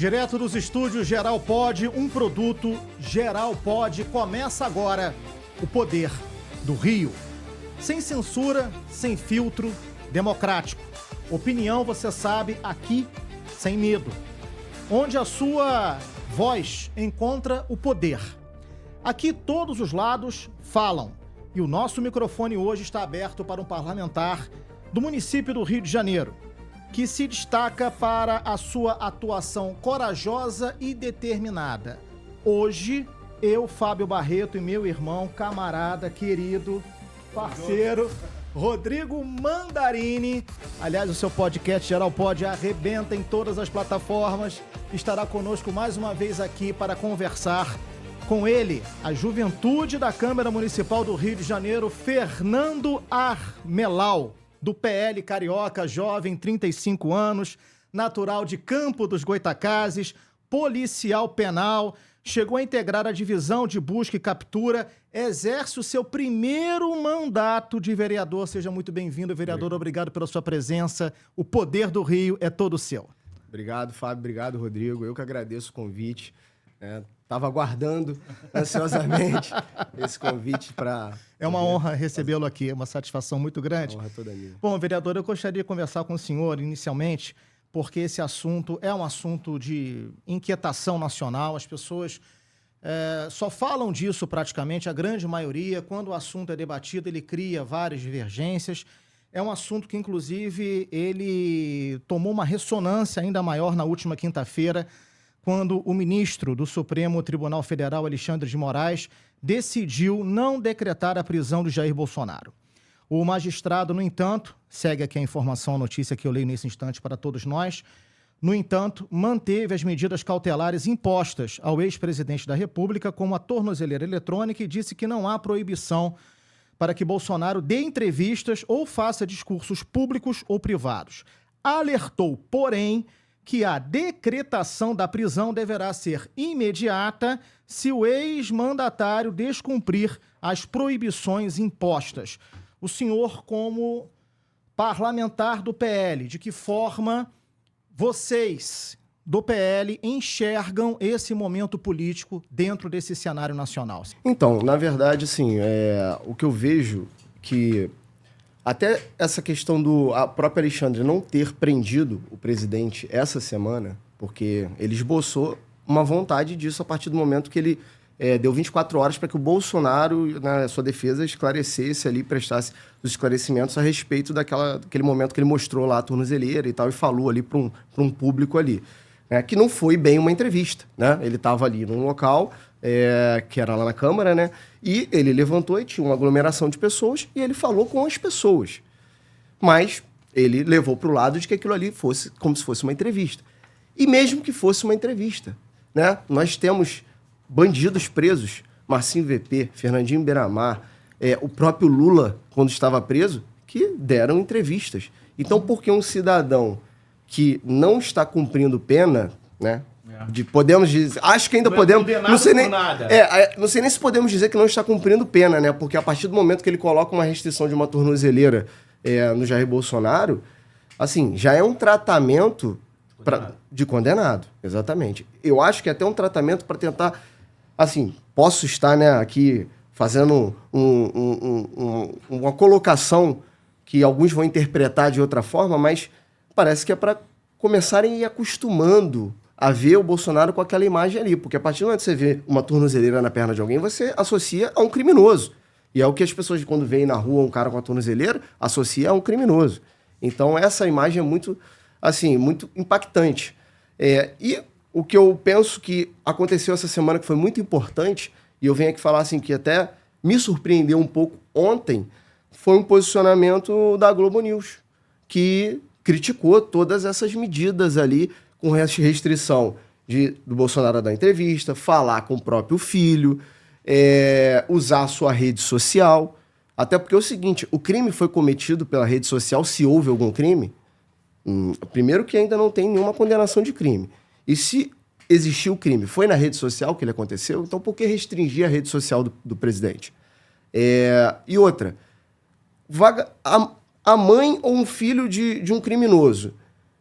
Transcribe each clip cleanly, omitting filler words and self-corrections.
Direto dos estúdios Geral Pod, um produto Geral Pod. Começa agora o Poder do Rio. Sem censura, sem filtro, democrático. Opinião, você sabe, aqui, sem medo. Onde a sua voz encontra o poder. Aqui todos os lados falam. E o nosso microfone hoje está aberto para um parlamentar do município do Rio de Janeiro, que se destaca para a sua atuação corajosa e determinada. Hoje, eu, Fábio Barreto, e meu irmão, camarada, querido, parceiro, Rodrigo Mandarini, aliás, o seu podcast Geral Pod arrebenta em todas as plataformas, estará conosco mais uma vez aqui para conversar com ele, a juventude da Câmara Municipal do Rio de Janeiro, Fernando Armelau, do PL Carioca, jovem, 35 anos, natural de Campo dos Goitacazes, policial penal, chegou a integrar a divisão de busca e captura, exerce o seu primeiro mandato de vereador. Seja muito bem-vindo, vereador, obrigado pela sua presença. O poder do Rio é todo seu. Obrigado, Fábio, obrigado, Rodrigo. Eu que agradeço o convite. Estava aguardando ansiosamente esse convite para... É uma honra recebê-lo aqui, é uma satisfação muito grande. A honra toda minha. Bom, vereador, eu gostaria de conversar com o senhor inicialmente, porque esse assunto é um assunto de inquietação nacional. As pessoas só falam disso praticamente, a grande maioria. Quando o assunto é debatido, ele cria várias divergências. É um assunto que, inclusive, ele tomou uma ressonância ainda maior na última quinta-feira, quando o ministro do Supremo Tribunal Federal, Alexandre de Moraes, decidiu não decretar a prisão de Jair Bolsonaro. O magistrado, no entanto, segue aqui a informação, a notícia que eu leio nesse instante para todos nós, no entanto, manteve as medidas cautelares impostas ao ex-presidente da República, como a tornozeleira eletrônica, e disse que não há proibição para que Bolsonaro dê entrevistas ou faça discursos públicos ou privados. Alertou, porém, que a decretação da prisão deverá ser imediata se o ex-mandatário descumprir as proibições impostas. O senhor, como parlamentar do PL, de que forma vocês do PL enxergam esse momento político dentro desse cenário nacional? Então, na verdade, assim, o que eu vejo que até essa questão do próprio Alexandre não ter prendido o presidente essa semana, porque ele esboçou uma vontade disso a partir do momento que ele deu 24 horas para que o Bolsonaro, na sua defesa, esclarecesse ali, prestasse os esclarecimentos a respeito daquele momento que ele mostrou lá a tornozeleira e tal, e falou ali para um público ali, né, que não foi bem uma entrevista, né? Ele estava ali num local, que era lá na Câmara, né? E ele levantou e tinha uma aglomeração de pessoas e ele falou com as pessoas. Mas ele levou para o lado de que aquilo ali fosse como se fosse uma entrevista. E mesmo que fosse uma entrevista, né? Nós temos bandidos presos, Marcinho VP, Fernandinho Beiramar, o próprio Lula, quando estava preso, que deram entrevistas. Então, por que um cidadão que não está cumprindo pena, né? Podemos dizer, acho que ainda podemos, não sei nem, não sei nem se podemos dizer que não está cumprindo pena, né? Porque a partir do momento que ele coloca uma restrição de uma tornozeleira no Jair Bolsonaro, assim, já é um tratamento de condenado, exatamente. Eu acho que é até um tratamento para tentar, assim, posso estar, né, aqui fazendo uma colocação que alguns vão interpretar de outra forma, mas parece que é para começarem a ir acostumando a ver o Bolsonaro com aquela imagem ali, porque a partir do momento que você vê uma tornozeleira na perna de alguém, você associa a um criminoso. E é o que as pessoas, quando veem na rua um cara com a tornozeleira, associa a um criminoso. Então, essa imagem é muito, assim, muito impactante. E o que eu penso que aconteceu essa semana, que foi muito importante, e eu venho aqui falar assim, que até me surpreendeu um pouco ontem, foi um posicionamento da Globo News, que criticou todas essas medidas ali, com restrição do Bolsonaro dar entrevista, falar com o próprio filho, usar a sua rede social. Até porque é o seguinte, o crime foi cometido pela rede social, se houve algum crime, primeiro que ainda não tem nenhuma condenação de crime. E se existiu o crime, foi na rede social que ele aconteceu, então por que restringir a rede social do presidente? E outra, a mãe ou um filho de um criminoso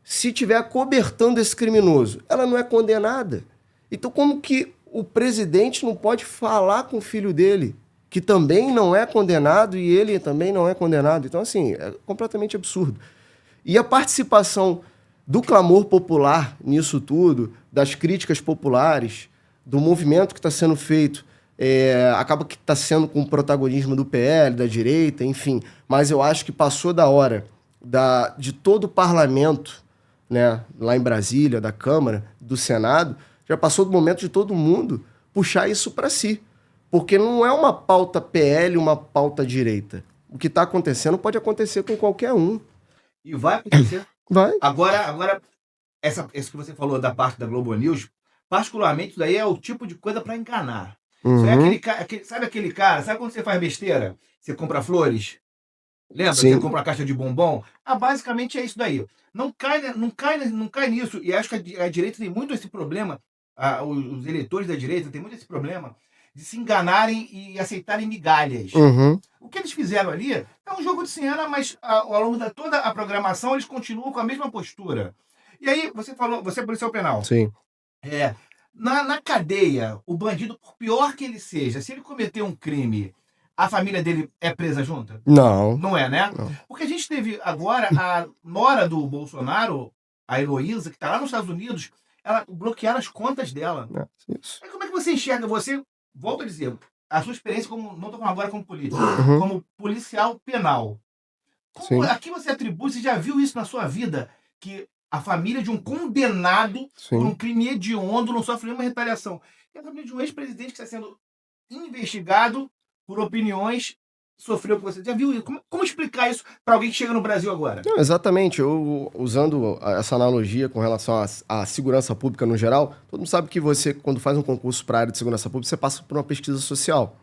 se tiver acobertando esse criminoso, ela não é condenada. Então, como que o presidente não pode falar com o filho dele, que também não é condenado e ele também não é condenado? Então, assim, é completamente absurdo. E a participação do clamor popular nisso tudo, das críticas populares, do movimento que está sendo feito, acaba que está sendo com o protagonismo do PL, da direita, enfim. Mas eu acho que passou da hora de todo o parlamento, né, lá em Brasília, da Câmara, do Senado, já passou do momento de todo mundo puxar isso para si. Porque não é uma pauta PL, uma pauta direita. O que está acontecendo pode acontecer com qualquer um. E vai acontecer. Vai. Agora isso que você falou da parte da Globo News, particularmente, isso daí é o tipo de coisa para enganar. Isso é sabe aquele cara, sabe quando você faz besteira? Você compra flores? Lembra? Sim. Você compra uma caixa de bombom? Basicamente é isso daí. Não cai nisso. E acho que a direita tem muito esse problema, os eleitores da direita têm muito esse problema de se enganarem e aceitarem migalhas. O que eles fizeram ali é um jogo de cena, mas ao longo de toda a programação eles continuam com a mesma postura. E aí, você falou, você é policial penal. Sim. Na cadeia, o bandido, por pior que ele seja, se ele cometer um crime, a família dele é presa junta? Não. Não é, né? Não. Porque a gente teve agora a nora do Bolsonaro, a Heloísa, que está lá nos Estados Unidos, ela bloquearam as contas dela. Isso. Mas como é que você enxerga? Você, volto a dizer, a sua experiência como, não estou falando agora como político, como policial penal. Aqui você atribui, você já viu isso na sua vida, que a família de um condenado por um crime hediondo não sofre nenhuma retaliação. E a família de um ex-presidente que está sendo investigado por opiniões sofreu com você. Já viu isso? Como explicar isso para alguém que chega no Brasil agora? Não, exatamente. Eu, usando essa analogia com relação à segurança pública no geral, todo mundo sabe que você, quando faz um concurso para a área de segurança pública, você passa por uma pesquisa social.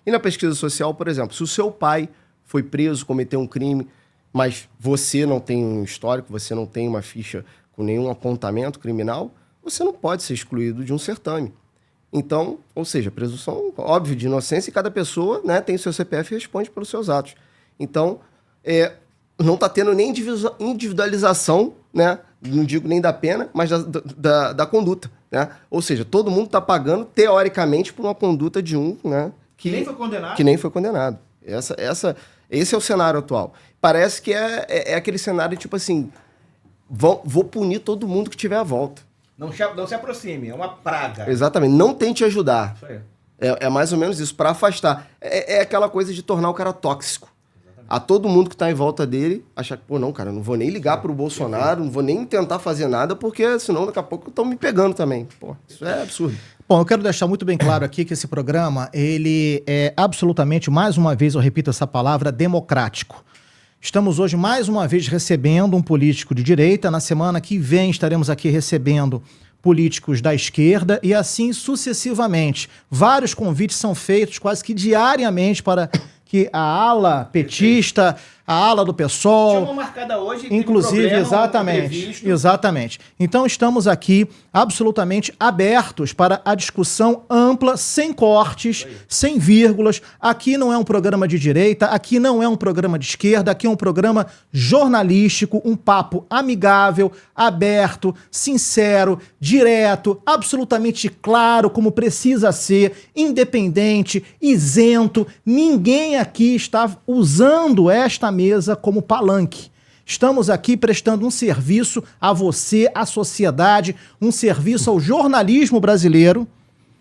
E na pesquisa social, por exemplo, se o seu pai foi preso, cometeu um crime, mas você não tem um histórico, você não tem uma ficha com nenhum apontamento criminal, você não pode ser excluído de um certame. Então, ou seja, presunção óbvia de inocência, e cada pessoa, né, tem o seu CPF e responde pelos seus atos. Então, não está tendo nem individualização, né, não digo nem da pena, mas da conduta. Né? Ou seja, todo mundo está pagando, teoricamente, por uma conduta de um, né, que nem foi condenado. Esse é o cenário atual. Parece que é aquele cenário tipo assim, vou punir todo mundo que tiver à volta. Não se aproxime, é uma praga. Exatamente, não tente ajudar. Isso aí. É mais ou menos isso, para afastar. É aquela coisa de tornar o cara tóxico. A todo mundo que está em volta dele, achar que, pô, não, cara, não vou nem ligar pro Bolsonaro, não vou nem tentar fazer nada, porque senão daqui a pouco estão me pegando também. Pô, isso é absurdo. Bom, eu quero deixar muito bem claro aqui que esse programa, ele é absolutamente, mais uma vez eu repito essa palavra, democrático. Estamos hoje mais uma vez recebendo um político de direita, na semana que vem estaremos aqui recebendo políticos da esquerda e assim sucessivamente. Vários convites são feitos quase que diariamente para que a ala petista, a ala do PSOL... Tinha uma marcada hoje, inclusive, exatamente. Então estamos aqui absolutamente abertos para a discussão ampla, sem cortes, sem vírgulas. Aqui não é um programa de direita, aqui não é um programa de esquerda, aqui é um programa jornalístico, um papo amigável, aberto, sincero, direto, absolutamente claro, como precisa ser, independente, isento. Ninguém aqui está usando esta mesa como palanque. Estamos aqui prestando um serviço a você, à sociedade, um serviço ao jornalismo brasileiro,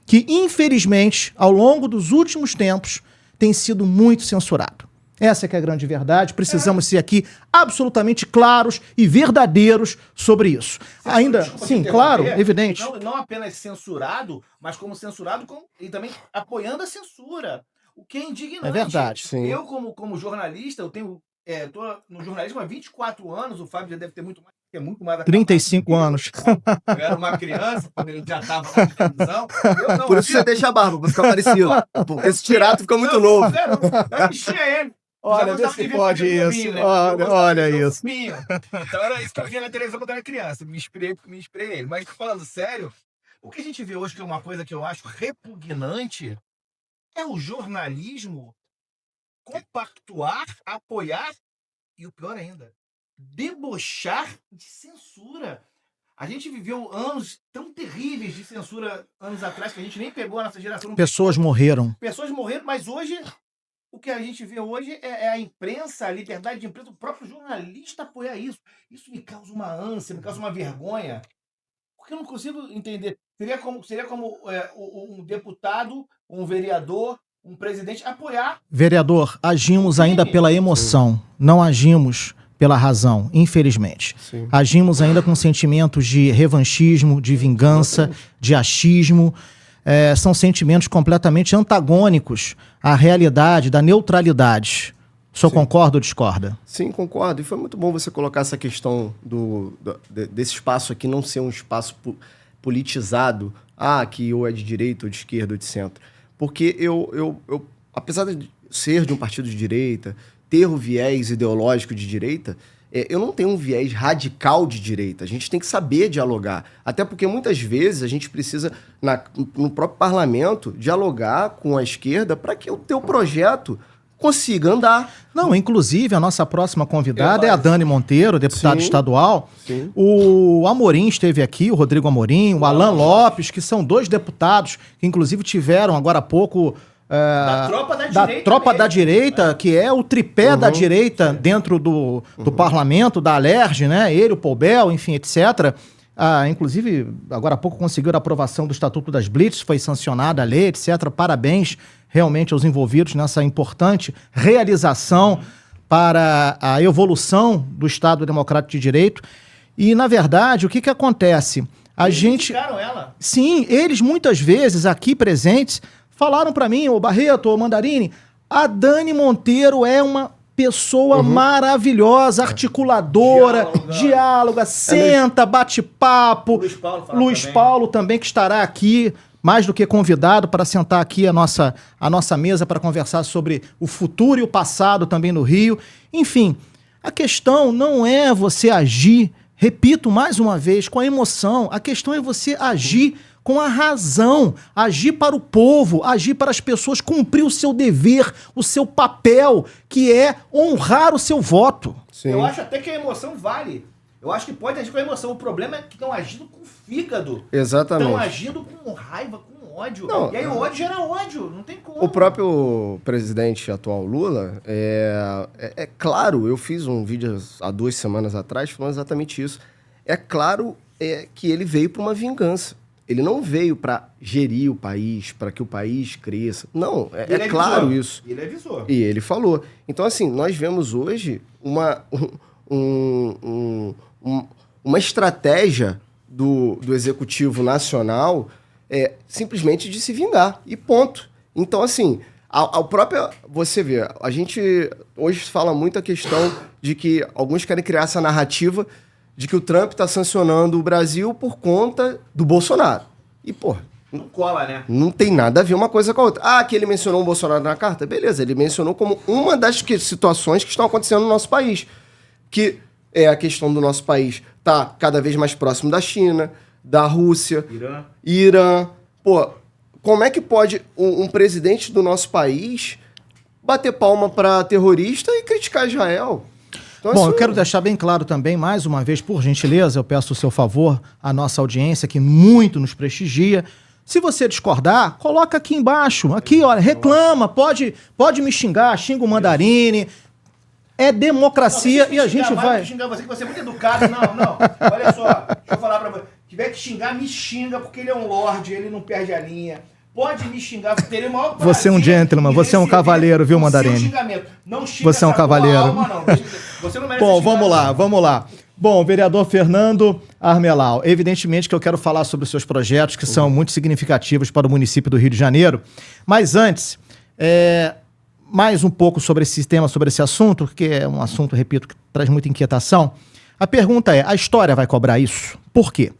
que, infelizmente, ao longo dos últimos tempos, tem sido muito censurado. Essa que é a grande verdade. Precisamos ser aqui absolutamente claros e verdadeiros sobre isso. Ainda, sim, claro, evidente. Não apenas censurado, mas como censurado e também apoiando a censura. O que é indignante. É verdade. Sim. Eu, como jornalista, eu tenho... tô no jornalismo há 24 anos, o Fábio já deve ter muito mais... 35 anos. Eu era uma criança, quando ele já estava na televisão. Por isso você deixa a barba, pra ficar parecido. Porque esse tirado fica muito novo. Eu enchia ele. Olha, vê se pode isso. Né? Olha isso. Então era isso que eu via na televisão quando eu era criança. Me inspirei nele. Mas falando sério, o que a gente vê hoje, que é uma coisa que eu acho repugnante, é o jornalismo compactuar, apoiar e o pior ainda, debochar de censura. A gente viveu anos tão terríveis de censura anos atrás que a gente nem pegou a nossa geração. Pessoas morreram. Pessoas morreram, mas hoje, o que a gente vê hoje é a imprensa, a liberdade de imprensa, o próprio jornalista apoiar isso. Isso me causa uma ânsia, me causa uma vergonha. Porque eu não consigo entender. Seria como um deputado, um vereador, um presidente apoiar. Vereador, agimos ainda pela emoção, não agimos pela razão, infelizmente. Sim. Agimos ainda com sentimentos de revanchismo, de vingança, de achismo. São sentimentos completamente antagônicos à realidade da neutralidade. O senhor concorda ou discorda? Sim, concordo. E foi muito bom você colocar essa questão desse espaço aqui não ser um espaço politizado, que ou é de direita, ou de esquerda, ou de centro. Porque eu apesar de ser de um partido de direita, ter o viés ideológico de direita, eu não tenho um viés radical de direita. A gente tem que saber dialogar. Até porque muitas vezes a gente precisa, no próprio parlamento, dialogar com a esquerda para que o teu projeto consiga andar. Não, inclusive a nossa próxima convidada é a Dani Monteiro, deputada estadual. Sim. O Amorim esteve aqui, o Rodrigo Amorim, o Alan Lopes, que são dois deputados que inclusive tiveram agora há pouco... Da tropa da direita, que é o tripé da direita dentro do parlamento, da Alerj, né? Ele, o Poubel, enfim, etc. Inclusive, agora há pouco conseguiram a aprovação do Estatuto das Blitz, foi sancionada a lei, etc. Parabéns realmente aos envolvidos nessa importante realização para a evolução do Estado Democrático de Direito. E, na verdade, o que acontece? Eles criticaram ela. Sim, eles muitas vezes aqui presentes falaram para mim, o Barreto, o Mandarini, a Dani Monteiro é uma pessoa maravilhosa, articuladora, diáloga, senta, bate papo. Luiz Paulo também, que estará aqui, mais do que convidado, para sentar aqui a nossa mesa para conversar sobre o futuro e o passado também no Rio. Enfim, a questão não é você agir, repito mais uma vez, com a emoção. A questão é você agir com a razão, agir para o povo, agir para as pessoas, cumprir o seu dever, o seu papel, que é honrar o seu voto. Sim. Eu acho até que a emoção vale. Eu acho que pode agir com a emoção. O problema é que estão agindo com fígado. Exatamente. Estão agindo com raiva, com ódio. Não, e aí o ódio gera ódio, não tem como. O próprio presidente atual, Lula, é claro, eu fiz um vídeo há 2 semanas atrás falando exatamente isso. É claro que ele veio para uma vingança. Ele não veio para gerir o país, para que o país cresça. Não, é claro isso. Ele avisou. E ele falou. Então, assim, nós vemos hoje uma estratégia do Executivo Nacional simplesmente de se vingar. E ponto. Então, assim, você vê, a gente hoje fala muito a questão de que alguns querem criar essa narrativa de que o Trump está sancionando o Brasil por conta do Bolsonaro. E, pô... Não cola, né? Não tem nada a ver uma coisa com a outra. Que ele mencionou o Bolsonaro na carta? Beleza, ele mencionou como uma das situações que estão acontecendo no nosso país. Que é a questão do nosso país tá cada vez mais próximo da China, da Rússia, Irã. Pô, como é que pode um presidente do nosso país bater palma para terrorista e criticar Israel? Bom, eu quero deixar bem claro também, mais uma vez, por gentileza, eu peço o seu favor à nossa audiência, que muito nos prestigia. Se você discordar, coloca aqui embaixo, aqui, olha, reclama, pode me xingar, xinga o Mandarini. É democracia e a gente vai... xingar você, que você é muito educado. Não. Olha só, deixa eu falar pra você. Se tiver que xingar, me xinga, porque ele é um lorde, ele não perde a linha. Pode me xingar, terei o maior prazer. Você é um gentleman, você é um cavaleiro, viu, Mandarini? Não xinga você é um cavaleiro. Alma, não. Você não merece. Bom, vamos lá. Bom, vereador Fernando Armelau, evidentemente que eu quero falar sobre os seus projetos, que são muito significativos para o município do Rio de Janeiro. Mas antes, mais um pouco sobre esse tema, sobre esse assunto, que é um assunto, repito, que traz muita inquietação. A pergunta é, a história vai cobrar isso? Por quê?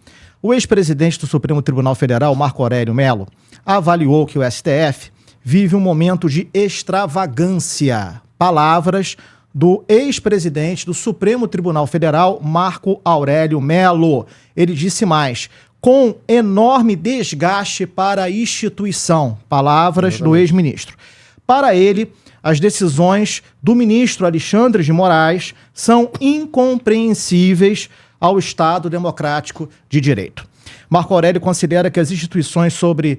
O ex-presidente do Supremo Tribunal Federal, Marco Aurélio Mello, avaliou que o STF vive um momento de extravagância. Palavras do ex-presidente do Supremo Tribunal Federal, Marco Aurélio Mello. Ele disse mais, com enorme desgaste para a instituição. Palavras do ex-ministro. Para ele, as decisões do ministro Alexandre de Moraes são incompreensíveis ao Estado democrático de direito. Marco Aurélio considera que as instituições sobre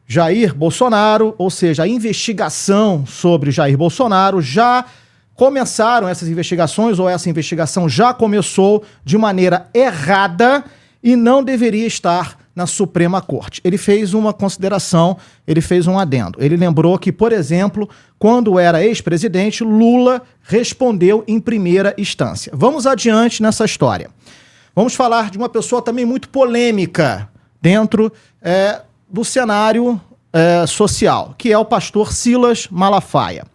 Jair Bolsonaro, ou seja, a investigação sobre Jair Bolsonaro, já começaram essas investigações, ou essa investigação já começou de maneira errada e não deveria estar na Suprema Corte. Ele fez uma consideração, ele fez um adendo. Ele lembrou que, por exemplo, quando era ex-presidente, Lula respondeu em primeira instância. Vamos adiante nessa história. Vamos falar de uma pessoa também muito polêmica dentro do cenário social, que é o pastor Silas Malafaia.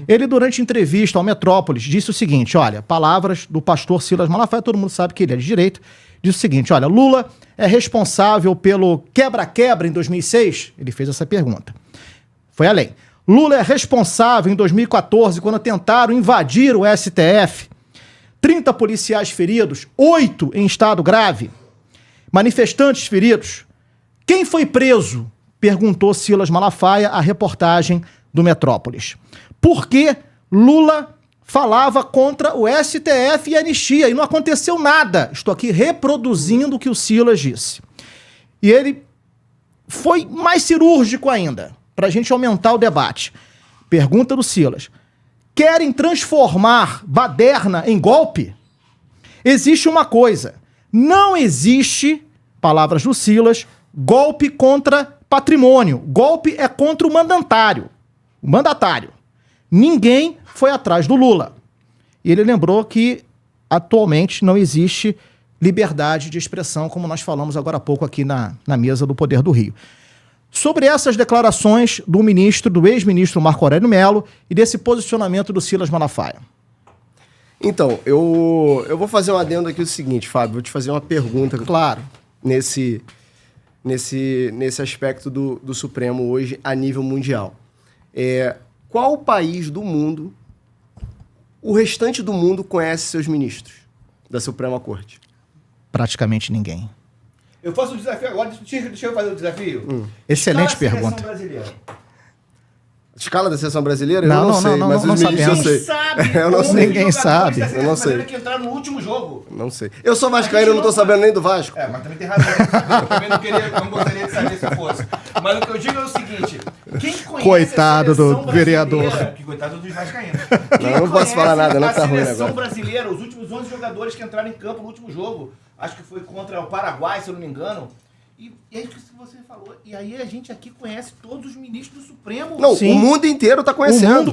Ele, durante entrevista ao Metrópolis, disse o seguinte, olha, palavras do pastor Silas Malafaia, todo mundo sabe que ele é de direito, disse o seguinte, olha, Lula é responsável pelo quebra-quebra em 2006? Ele fez essa pergunta. Foi além. Lula é responsável em 2014, quando tentaram invadir o STF, 30 policiais feridos, 8 em estado grave, manifestantes feridos. Quem foi preso? Perguntou Silas Malafaia à reportagem do Metrópolis. Por que Lula falava contra o STF e a anistia e não aconteceu nada? Estou aqui reproduzindo o que o Silas disse. E ele foi mais cirúrgico ainda, para a gente aumentar o debate. Pergunta do Silas. Querem transformar baderna em golpe? Existe uma coisa. Não existe, palavras do Silas, golpe contra patrimônio. Golpe é contra o mandatário. O mandatário. Ninguém foi atrás do Lula. E ele lembrou que atualmente não existe liberdade de expressão, como nós falamos agora há pouco aqui na mesa do Poder do Rio. Sobre essas declarações do ex-ministro Marco Aurélio Mello e desse posicionamento do Silas Malafaia. Então, eu vou fazer um adendo aqui o seguinte, Fábio, vou te fazer uma pergunta. Claro. Nesse aspecto do Supremo hoje a nível mundial. Qual país do mundo, o restante do mundo conhece seus ministros da Suprema Corte? Praticamente ninguém. Eu faço um desafio agora, deixa eu fazer o desafio. Excelente pergunta. Escala da seleção brasileira? Não, eu não sei, mas os ministros eu sei. Eu não sei. Ninguém sabe. Eu não sei. Que entraram no último jogo. Não sei. Eu sou vascaíno, eu não tô sabendo nem do Vasco. Mas também tem razão. Eu também não gostaria de saber se fosse. Mas o que eu digo é o seguinte, quem conhece coitado do vereador. Que coitado dos vascaínos. Eu não posso falar nada, não, tá ruim agora. A seleção brasileira, os últimos 11 jogadores que entraram em campo no último jogo, acho que foi contra o Paraguai, se eu não me engano. E é isso que você falou. E aí a gente aqui conhece todos os ministros do Supremo. Não, sim. O mundo inteiro tá conhecendo.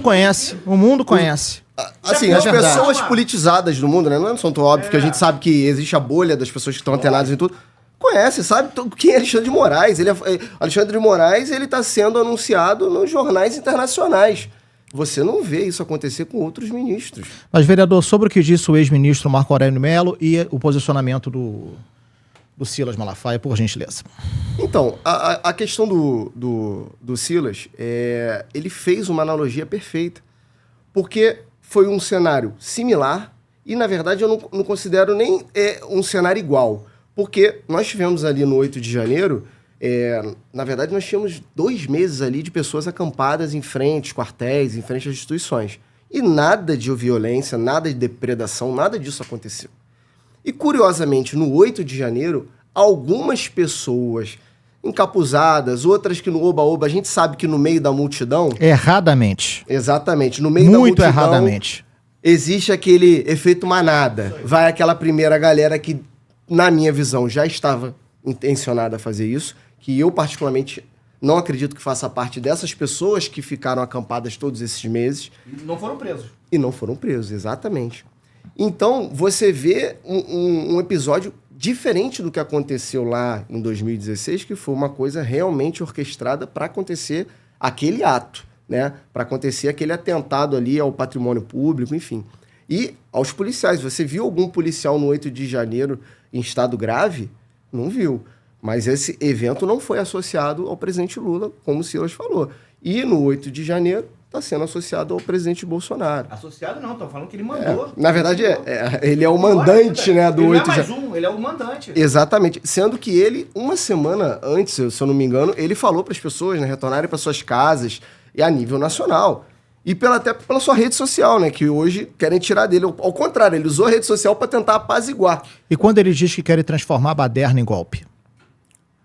O mundo conhece. Assim, as pessoas politizadas do mundo, né? Não é tão óbvio que a gente sabe que existe a bolha das pessoas que estão antenadas em tudo. Conhece, sabe quem é Alexandre de Moraes. Alexandre de Moraes, ele tá sendo anunciado nos jornais internacionais. Você não vê isso acontecer com outros ministros. Mas, vereador, sobre o que disse o ex-ministro Marco Aurélio Mello e o posicionamento do Silas Malafaia, por gentileza. Então, a questão do Silas, ele fez uma analogia perfeita, porque foi um cenário similar e, na verdade, eu não considero nem um cenário igual, porque nós tivemos ali no 8 de janeiro, na verdade, nós tínhamos 2 meses ali de pessoas acampadas em frente aos quartéis, em frente às instituições, e nada de violência, nada de depredação, nada disso aconteceu. E, curiosamente, no 8 de janeiro, algumas pessoas encapuzadas, outras que no oba-oba, a gente sabe que no meio da multidão... Erradamente. Exatamente. No meio da multidão... Muito erradamente. Existe aquele efeito manada. Vai aquela primeira galera que, na minha visão, já estava intencionada a fazer isso, que eu, particularmente, não acredito que faça parte dessas pessoas que ficaram acampadas todos esses meses. E não foram presos. E não foram presos, exatamente. Então, você vê um episódio diferente do que aconteceu lá em 2016, que foi uma coisa realmente orquestrada para acontecer aquele ato, né? Para acontecer aquele atentado ali ao patrimônio público, enfim. E aos policiais. Você viu algum policial no 8 de janeiro em estado grave? Não viu. Mas esse evento não foi associado ao presidente Lula, como o Silas falou. E no 8 de janeiro... está sendo associado ao presidente Bolsonaro. Associado não, estão falando que ele mandou. Na verdade, ele é o mandante, né, do 8 de janeiro. Ele é o mandante. Exatamente. Sendo que ele, uma semana antes, se eu não me engano, ele falou para as pessoas, né, retornarem para suas casas, e a nível nacional. E até pela sua rede social, né? Que hoje querem tirar dele. Ao contrário, ele usou a rede social para tentar apaziguar. E quando ele diz que quer transformar a baderna em golpe?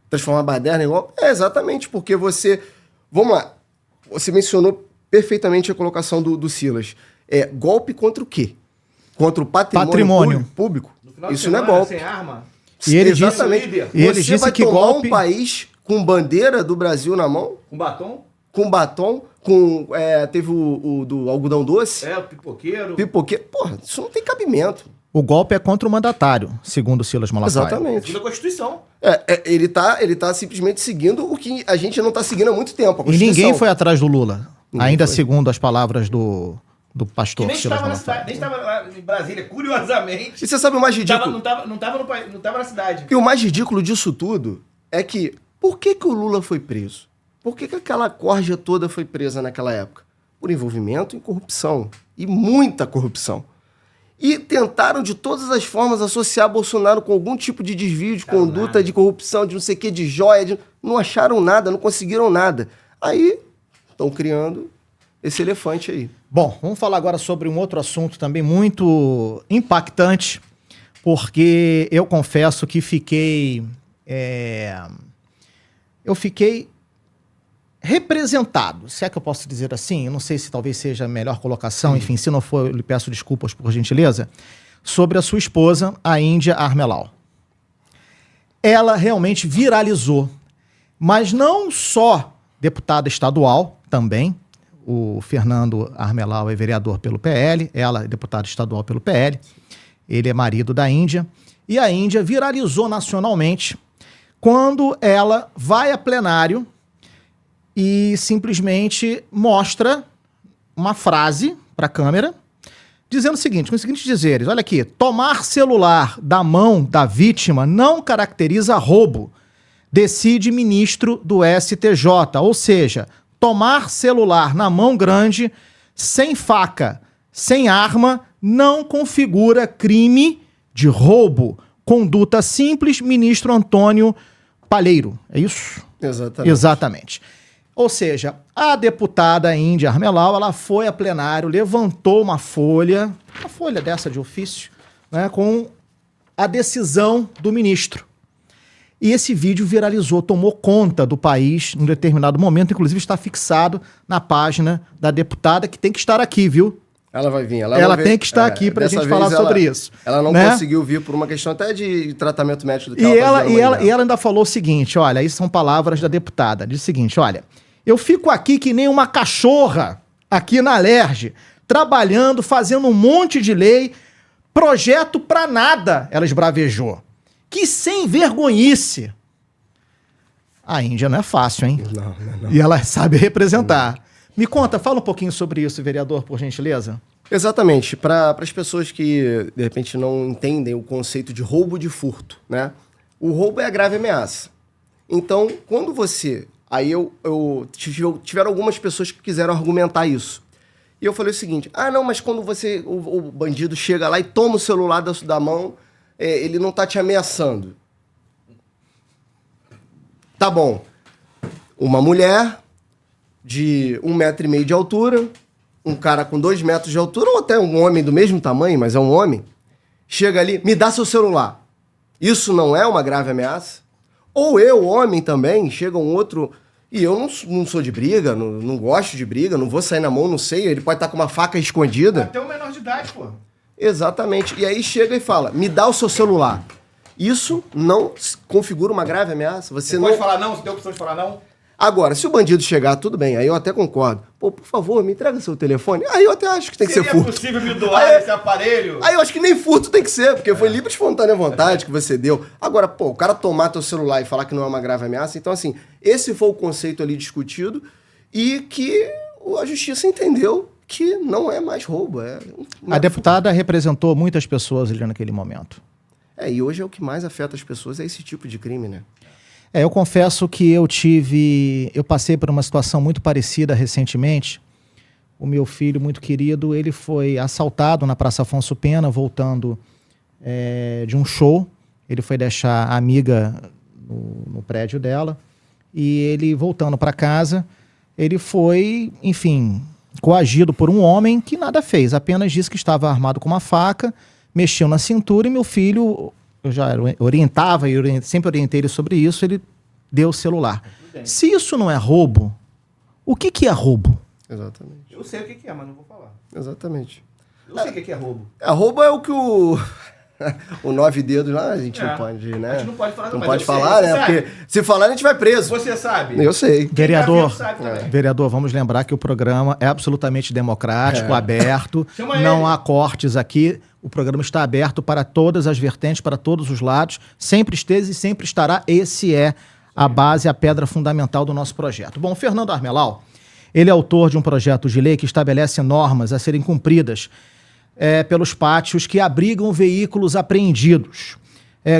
Transformar a baderna em golpe? É exatamente, porque você... Vamos lá. Você mencionou perfeitamente a colocação do Silas. Golpe contra o quê? Contra o patrimônio público? Isso não é golpe. Sem arma. E ele exatamente. Você vai tomar golpe... um país com bandeira do Brasil na mão? Com batom? Com batom, teve o do algodão doce. O pipoqueiro. Porra, isso não tem cabimento. O golpe é contra o mandatário, segundo o Silas Malafaia. Exatamente. Segundo a Constituição. Ele tá simplesmente seguindo o que a gente não tá seguindo há muito tempo. E ninguém foi atrás do Lula. Ainda foi. segundo as palavras do pastor Que nem Silas estava na Malafaia. cidade, nem estava lá em Brasília, curiosamente. E você sabe o mais ridículo? Não tava na cidade. E o mais ridículo disso tudo é que por que o Lula foi preso? Por que aquela corja toda foi presa naquela época? Por envolvimento em corrupção. E muita corrupção. E tentaram de todas as formas associar Bolsonaro com algum tipo de desvio de conduta, de corrupção, de não sei o que, de joia. Não acharam nada, não conseguiram nada. Aí estão criando esse elefante aí. Bom, vamos falar agora sobre um outro assunto também muito impactante, porque eu confesso que fiquei representado, se é que eu posso dizer assim, eu não sei se talvez seja a melhor colocação, enfim, se não for, eu lhe peço desculpas por gentileza, sobre a sua esposa, a Índia Armelau. Ela realmente viralizou, mas não só deputada estadual, também, o Fernando Armelau é vereador pelo PL, ela é deputada estadual pelo PL, ele é marido da Índia, e a Índia viralizou nacionalmente quando ela vai a plenário e simplesmente mostra uma frase para a câmera, dizendo o seguinte, com os seguintes dizeres, olha aqui, tomar celular da mão da vítima não caracteriza roubo, decide ministro do STJ, ou seja, tomar celular na mão grande, sem faca, sem arma, não configura crime de roubo. Conduta simples, ministro Antônio Palheiro. É isso? Exatamente. Exatamente. Ou seja, a deputada Índia Armelau, ela foi a plenário, levantou uma folha dessa de ofício, né, com a decisão do ministro. E esse vídeo viralizou, tomou conta do país num determinado momento, inclusive está fixado na página da deputada, que tem que estar aqui, viu? Ela vai vir. Ela tem que estar aqui pra gente falar sobre isso. Ela não conseguiu vir por uma questão até de tratamento médico do que ela ainda falou o seguinte, olha, aí são palavras da deputada, diz o seguinte, olha, eu fico aqui que nem uma cachorra, aqui na Alerj, trabalhando, fazendo um monte de lei, projeto pra nada, ela esbravejou. Que sem vergonhice. A Índia não é fácil, hein? Não. E ela sabe representar. Não. Me conta, fala um pouquinho sobre isso, vereador, por gentileza. Exatamente. Para as pessoas que, de repente, não entendem o conceito de roubo de furto, né? O roubo é a grave ameaça. Então, quando você... Aí tiveram algumas pessoas que quiseram argumentar isso. E eu falei o seguinte, não, mas quando o bandido chega lá e toma o celular da mão, ele não tá te ameaçando. Tá bom. Uma mulher de 1,5 metro de altura, um cara com 2 metros de altura, ou até um homem do mesmo tamanho, mas é um homem, chega ali, me dá seu celular. Isso não é uma grave ameaça? Ou eu, homem também, chega um outro... E eu não sou de briga, não gosto de briga, não vou sair na mão, não sei. Ele pode estar com uma faca escondida. Até um menor de idade, pô. Exatamente. E aí chega e fala, me dá o seu celular. Isso não configura uma grave ameaça. Você não pode falar não? Você tem a opção de falar não? Agora, se o bandido chegar, tudo bem, aí eu até concordo. Pô, por favor, me entrega seu telefone. Aí eu até acho que tem que ser furto. Seria possível me doar esse aparelho? Aí eu acho que nem furto tem que ser, porque foi livre de espontânea vontade que você deu. Agora, pô, o cara tomar teu celular e falar que não é uma grave ameaça. Então, assim, esse foi o conceito ali discutido e que a justiça entendeu que não é mais roubo. A deputada representou muitas pessoas ali naquele momento. E hoje é o que mais afeta as pessoas, é esse tipo de crime, né? Eu confesso que eu passei por uma situação muito parecida recentemente. O meu filho muito querido, ele foi assaltado na Praça Afonso Pena, voltando de um show. Ele foi deixar a amiga no prédio dela e ele, voltando para casa, ele foi, enfim, coagido por um homem que nada fez, apenas disse que estava armado com uma faca, mexeu na cintura e meu filho, eu já orientava e sempre orientei ele sobre isso, ele deu o celular. Se isso não é roubo, o que é roubo? Exatamente. Eu sei o que é, mas não vou falar. Exatamente. Eu sei o que é roubo. Roubo é o que o 9 dedos lá, a gente não pode, né? A gente não pode falar, não pode falar, né? Porque se falar, a gente vai preso. Você sabe? Eu sei. Vereador, vamos lembrar que o programa é absolutamente democrático, aberto. Não há cortes aqui. O programa está aberto para todas as vertentes, para todos os lados. Sempre esteve e sempre estará. Esse é a base, a pedra fundamental do nosso projeto. Bom, Fernando Armelau, ele é autor de um projeto de lei que estabelece normas a serem cumpridas pelos pátios que abrigam veículos apreendidos,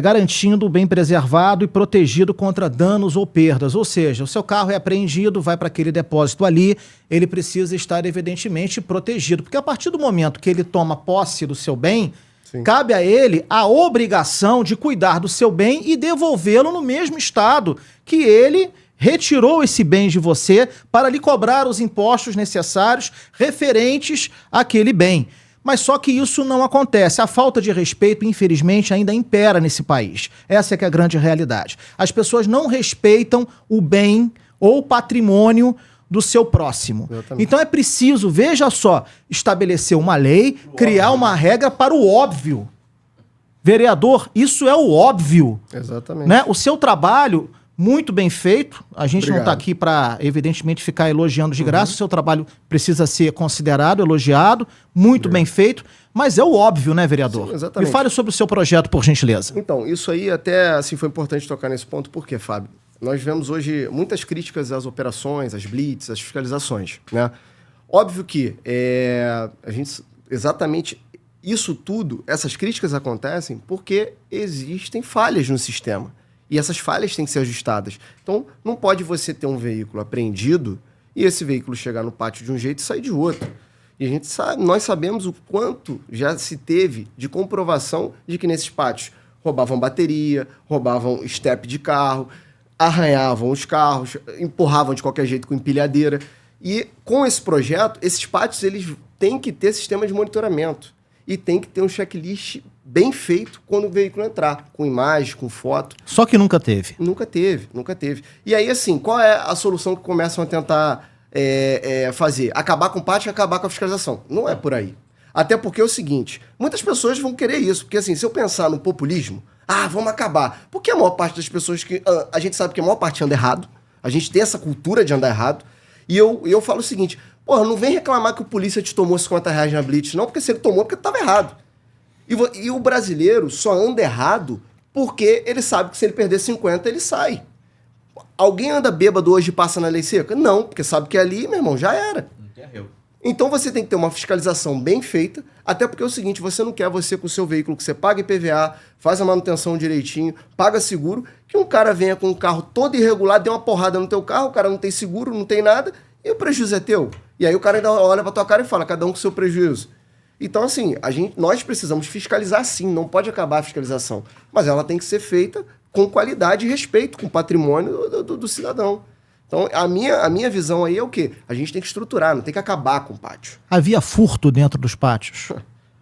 garantindo o bem preservado e protegido contra danos ou perdas. Ou seja, o seu carro é apreendido, vai para aquele depósito ali, ele precisa estar evidentemente protegido, porque a partir do momento que ele toma posse do seu bem, sim, cabe a ele a obrigação de cuidar do seu bem e devolvê-lo no mesmo estado que ele retirou esse bem de você para lhe cobrar os impostos necessários referentes àquele bem. Mas só que isso não acontece. A falta de respeito, infelizmente, ainda impera nesse país. Essa é que é a grande realidade. As pessoas não respeitam o bem ou o patrimônio do seu próximo. Exatamente. Então é preciso, veja só, estabelecer uma lei, criar uma regra para o óbvio. Vereador, isso é o óbvio. Exatamente. Né? O seu trabalho, muito bem feito. A gente não está aqui para, evidentemente, ficar elogiando de graça. O seu trabalho precisa ser considerado, elogiado, muito bem feito. Mas é o óbvio, né, vereador? Sim, exatamente. Me fale sobre o seu projeto, por gentileza. Então, isso aí até assim, foi importante tocar nesse ponto. Por quê, Fábio? Nós vemos hoje muitas críticas às operações, às blitz, às fiscalizações, né? Óbvio que a gente exatamente isso tudo, essas críticas acontecem porque existem falhas no sistema. E essas falhas têm que ser ajustadas. Então, não pode você ter um veículo apreendido e esse veículo chegar no pátio de um jeito e sair de outro. E a gente sabe, nós sabemos o quanto já se teve de comprovação de que nesses pátios roubavam bateria, roubavam estepe de carro, arranhavam os carros, empurravam de qualquer jeito com empilhadeira. E com esse projeto, esses pátios eles têm que ter sistema de monitoramento e tem que ter um checklist bem feito quando o veículo entrar, com imagem, com foto. Só que nunca teve. Nunca teve. E aí, assim, qual é a solução que começam a tentar fazer? Acabar com o pátio e acabar com a fiscalização. Não é por aí. Até porque é o seguinte, muitas pessoas vão querer isso, porque assim, se eu pensar no populismo, vamos acabar. Porque a maior parte das pessoas que... a gente sabe que a maior parte anda errado, a gente tem essa cultura de andar errado, e eu falo o seguinte, porra, não vem reclamar que o polícia te tomou R$50 na blitz, não, porque se ele tomou, porque estava errado. E o brasileiro só anda errado porque ele sabe que se ele perder 50, ele sai. Alguém anda bêbado hoje e passa na lei seca? Não, porque sabe que ali, meu irmão, já era. Então você tem que ter uma fiscalização bem feita, até porque é o seguinte, você não quer você com o seu veículo que você paga IPVA, faz a manutenção direitinho, paga seguro, que um cara venha com um carro todo irregular, dê uma porrada no teu carro, o cara não tem seguro, não tem nada, e o prejuízo é teu. E aí o cara ainda olha pra tua cara e fala, cada um com o seu prejuízo. Então, assim, nós precisamos fiscalizar sim, não pode acabar a fiscalização. Mas ela tem que ser feita com qualidade e respeito, com o patrimônio do cidadão. Então, a minha visão aí é o quê? A gente tem que estruturar, não tem que acabar com o pátio. Havia furto dentro dos pátios?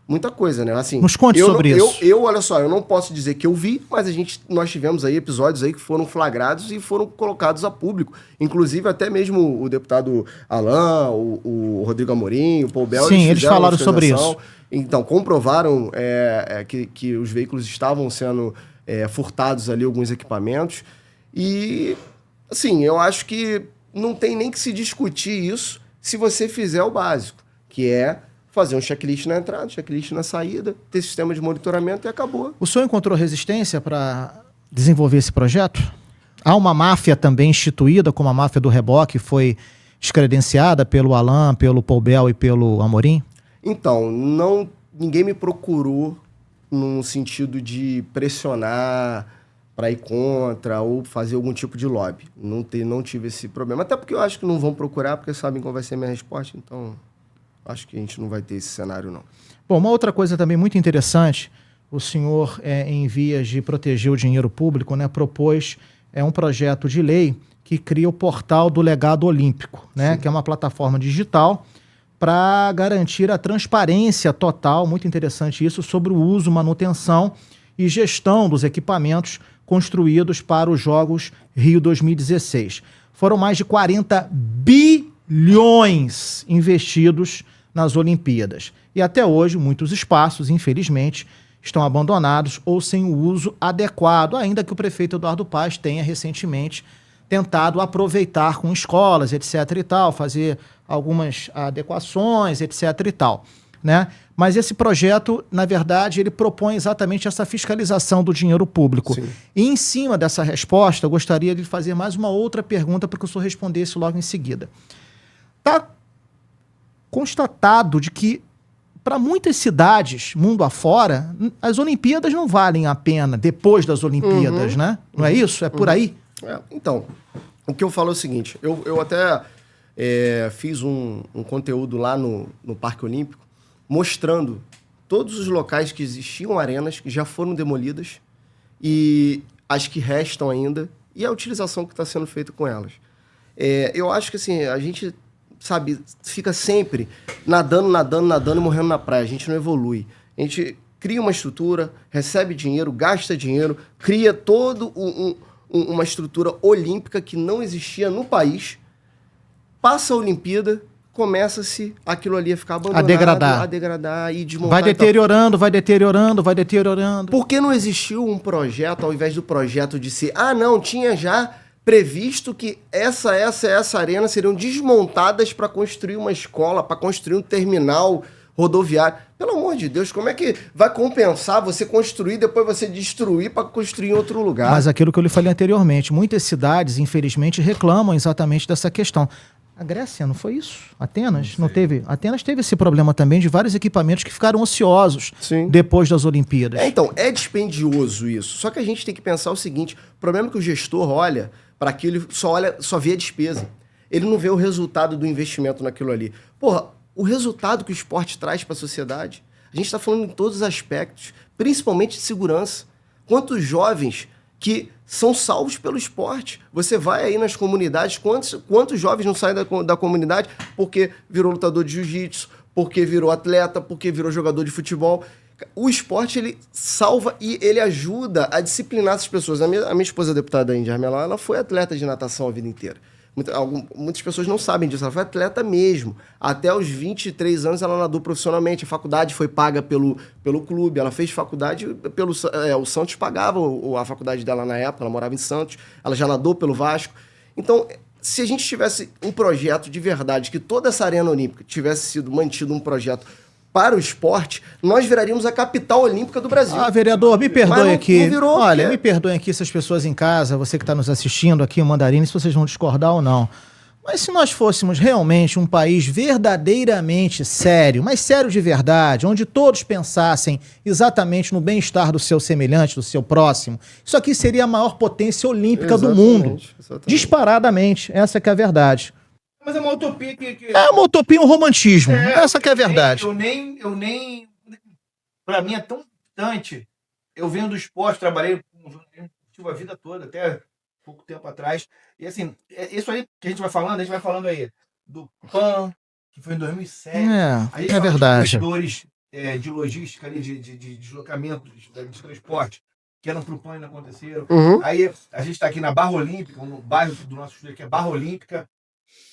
Muita coisa, né? Assim, nos conte sobre isso. Olha só, eu não posso dizer que eu vi, mas nós tivemos aí episódios aí que foram flagrados e foram colocados a público. Inclusive, até mesmo o deputado Alain, o Rodrigo Amorim, o Paul Bell... Sim, eles falaram sobre isso. Então, comprovaram que os veículos estavam sendo furtados ali, alguns equipamentos. E, assim, eu acho que não tem nem que se discutir isso se você fizer o básico, que é fazer um checklist na entrada, checklist na saída, ter sistema de monitoramento e acabou. O senhor encontrou resistência para desenvolver esse projeto? Há uma máfia também instituída, como a máfia do reboque, foi descredenciada pelo Alain, pelo Paul Bell e pelo Amorim? Então, ninguém me procurou num sentido de pressionar para ir contra ou fazer algum tipo de lobby. Não tive esse problema. Até porque eu acho que não vão procurar, porque sabem qual vai ser a minha resposta, então... Acho que a gente não vai ter esse cenário, não. Bom, uma outra coisa também muito interessante, o senhor, em vias de proteger o dinheiro público, né, propôs um projeto de lei que cria o portal do legado olímpico, né, que é uma plataforma digital para garantir a transparência total, muito interessante isso, sobre o uso, manutenção e gestão dos equipamentos construídos para os Jogos Rio 2016. Foram mais de 40 bilhões investidos nas Olimpíadas. E até hoje, muitos espaços, infelizmente, estão abandonados ou sem o uso adequado, ainda que o prefeito Eduardo Paes tenha recentemente tentado aproveitar com escolas, etc. e tal, fazer algumas adequações, etc. e tal, né? Mas esse projeto, na verdade, ele propõe exatamente essa fiscalização do dinheiro público. Sim. E em cima dessa resposta, eu gostaria de fazer mais uma outra pergunta para que o senhor respondesse logo em seguida. Está constatado de que, para muitas cidades, mundo afora, as Olimpíadas não valem a pena depois das Olimpíadas, né? Não é isso? É por aí? Então, o que eu falo é o seguinte, eu até fiz um conteúdo lá no Parque Olímpico, mostrando todos os locais que existiam arenas, que já foram demolidas, e as que restam ainda, e a utilização que está sendo feita com elas. Eu acho que assim, a gente, sabe, fica sempre nadando e morrendo na praia. A gente não evolui. A gente cria uma estrutura, recebe dinheiro, gasta dinheiro, cria todo uma estrutura olímpica que não existia no país, passa a Olimpíada, começa-se aquilo ali a ficar abandonado, a degradar e desmontar. Vai deteriorando, vai deteriorando, vai deteriorando. Por que não existiu um projeto, ao invés do projeto de ser, não, tinha já previsto que essa arena seriam desmontadas para construir uma escola, para construir um terminal rodoviário? Pelo amor de Deus, como é que vai compensar você construir e depois você destruir para construir em outro lugar? Mas aquilo que eu lhe falei anteriormente, muitas cidades, infelizmente, reclamam exatamente dessa questão. A Grécia, não foi isso? Atenas? Não teve? Atenas teve esse problema também de vários equipamentos que ficaram ociosos. Sim. Depois das Olimpíadas. Então, é dispendioso isso. Só que a gente tem que pensar o seguinte, o problema é que o gestor olha para aquilo e só vê a despesa. Ele não vê o resultado do investimento naquilo ali. Porra, o resultado que o esporte traz para a sociedade, a gente está falando em todos os aspectos, principalmente de segurança. Quantos jovens que são salvos pelo esporte? Você vai aí nas comunidades, quantos jovens não saem da comunidade porque virou lutador de jiu-jitsu, porque virou atleta, porque virou jogador de futebol? O esporte, ele salva e ele ajuda a disciplinar essas pessoas. A minha esposa, a deputada Índia Armelá, ela foi atleta de natação a vida inteira. Muitas pessoas não sabem disso, ela foi atleta mesmo. Até os 23 anos ela nadou profissionalmente, a faculdade foi paga pelo clube, ela fez faculdade, o Santos pagava a faculdade dela na época, ela morava em Santos, ela já nadou pelo Vasco. Então, se a gente tivesse um projeto de verdade, que toda essa arena olímpica tivesse sido mantido um projeto para o esporte, nós viraríamos a capital olímpica do Brasil. Vereador, me perdoe aqui. Não virou, olha, me perdoem aqui essas pessoas em casa, você que está nos assistindo aqui, o Mandarine, se vocês vão discordar ou não. Mas se nós fôssemos realmente um país verdadeiramente sério, mas sério de verdade, onde todos pensassem exatamente no bem-estar do seu semelhante, do seu próximo, isso aqui seria a maior potência olímpica do mundo. Exatamente. Disparadamente. Essa que é a verdade. Mas é uma utopia que... É uma utopia, um romantismo. Essa que é a verdade. Eu nem... Pra mim é tão distante. Eu venho do esporte, trabalhei tive a vida toda, até pouco tempo atrás. E assim, isso aí que a gente vai falando aí do PAN, que foi em 2007. É verdade. Os bastidores de logística ali, de deslocamento, de transporte, que eram pro PAN e não aconteceram. Uhum. Aí a gente tá aqui na Barra Olímpica, no bairro do nosso estúdio, que é Barra Olímpica.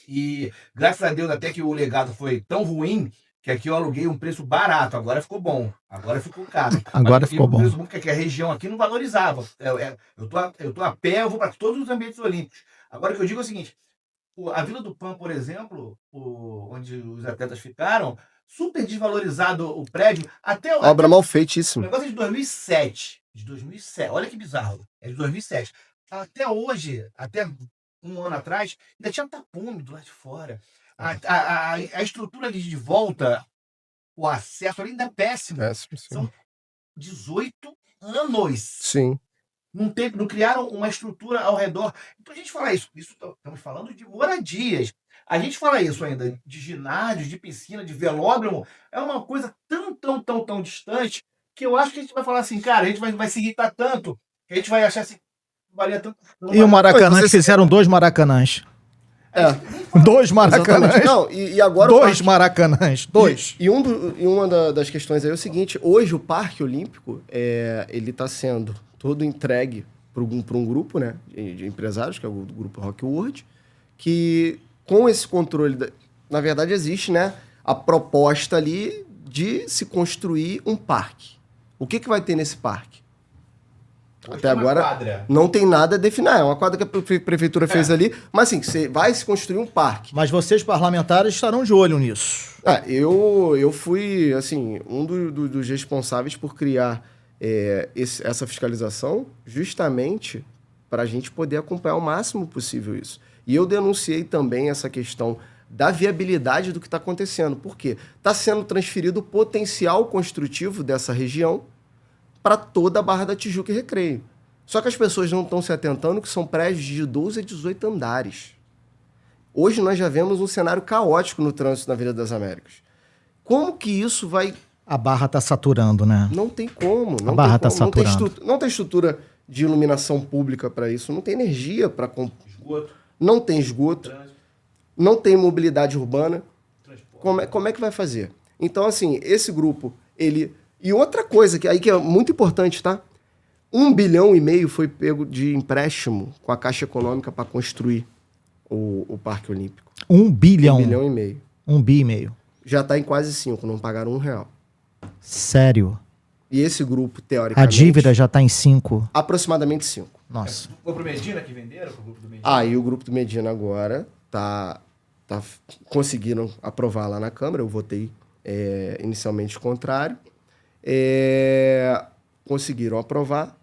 E graças a Deus até que o legado foi tão ruim que aqui eu aluguei um preço barato, agora ficou bom, agora ficou caro. Agora ficou bom. Preço bom porque a região aqui não valorizava. Eu tô a pé, eu vou para todos os ambientes olímpicos. Agora o que eu digo é o seguinte, a Vila do PAN, por exemplo, onde os atletas ficaram, super desvalorizado o prédio. Obra mal feitíssima. O negócio é de 2007. Olha que bizarro. É de 2007. Até hoje, até um ano atrás, ainda tinha tapume do lado de fora. A estrutura ali de volta, o acesso ali ainda é péssimo. Péssimo, sim. São 18 anos. Sim. Não criaram uma estrutura ao redor. Então a gente fala isso estamos falando de moradias. A gente fala isso ainda de ginásios, de piscina, de velódromo. É uma coisa tão distante que eu acho que a gente vai falar assim, cara, a gente vai se irritar tanto, que a gente vai achar assim, valia tanto. E o Maracanã, que fizeram 2 Maracanãs. 2 Maracanãs. Não, e agora 2 Maracanãs. 2. E uma das questões aí é o seguinte: hoje o Parque Olímpico, ele está sendo todo entregue para um grupo, né, de empresários, que é o grupo Rock World, que com esse controle, na verdade existe, né, a proposta ali de se construir um parque. O que vai ter nesse parque? Até agora quadra. Não tem nada definido. É uma quadra que a prefeitura fez ali, mas assim, vai se construir um parque. Mas vocês, parlamentares, estarão de olho nisso. Eu fui, assim, um dos responsáveis por criar essa fiscalização justamente para a gente poder acompanhar o máximo possível isso. E eu denunciei também essa questão da viabilidade do que está acontecendo. Por quê? Está sendo transferido o potencial construtivo dessa região para toda a Barra da Tijuca e Recreio. Só que as pessoas não estão se atentando que são prédios de 12 a 18 andares. Hoje nós já vemos um cenário caótico no trânsito na Avenida das Américas. Como que isso vai... A Barra está saturando, né? Não tem como. A Barra está saturando. Não tem estrutura de iluminação pública para isso, não tem energia para... Não tem esgoto, não tem mobilidade urbana. Como é que vai fazer? Então, assim, esse grupo, ele... E outra coisa que é muito importante, tá? 1,5 bilhão foi pego de empréstimo com a Caixa Econômica para construir o Parque Olímpico. 1 bilhão? 1,5 bilhão. 1,5 bilhão. Já está em quase 5, não pagaram R$1. Sério? E esse grupo, teoricamente... A dívida já está em 5? Aproximadamente 5. Nossa. Foi pro Medina que venderam? Pro grupo do Medina? E o grupo do Medina agora conseguiram aprovar lá na Câmara. Eu votei inicialmente contrário. Conseguiram aprovar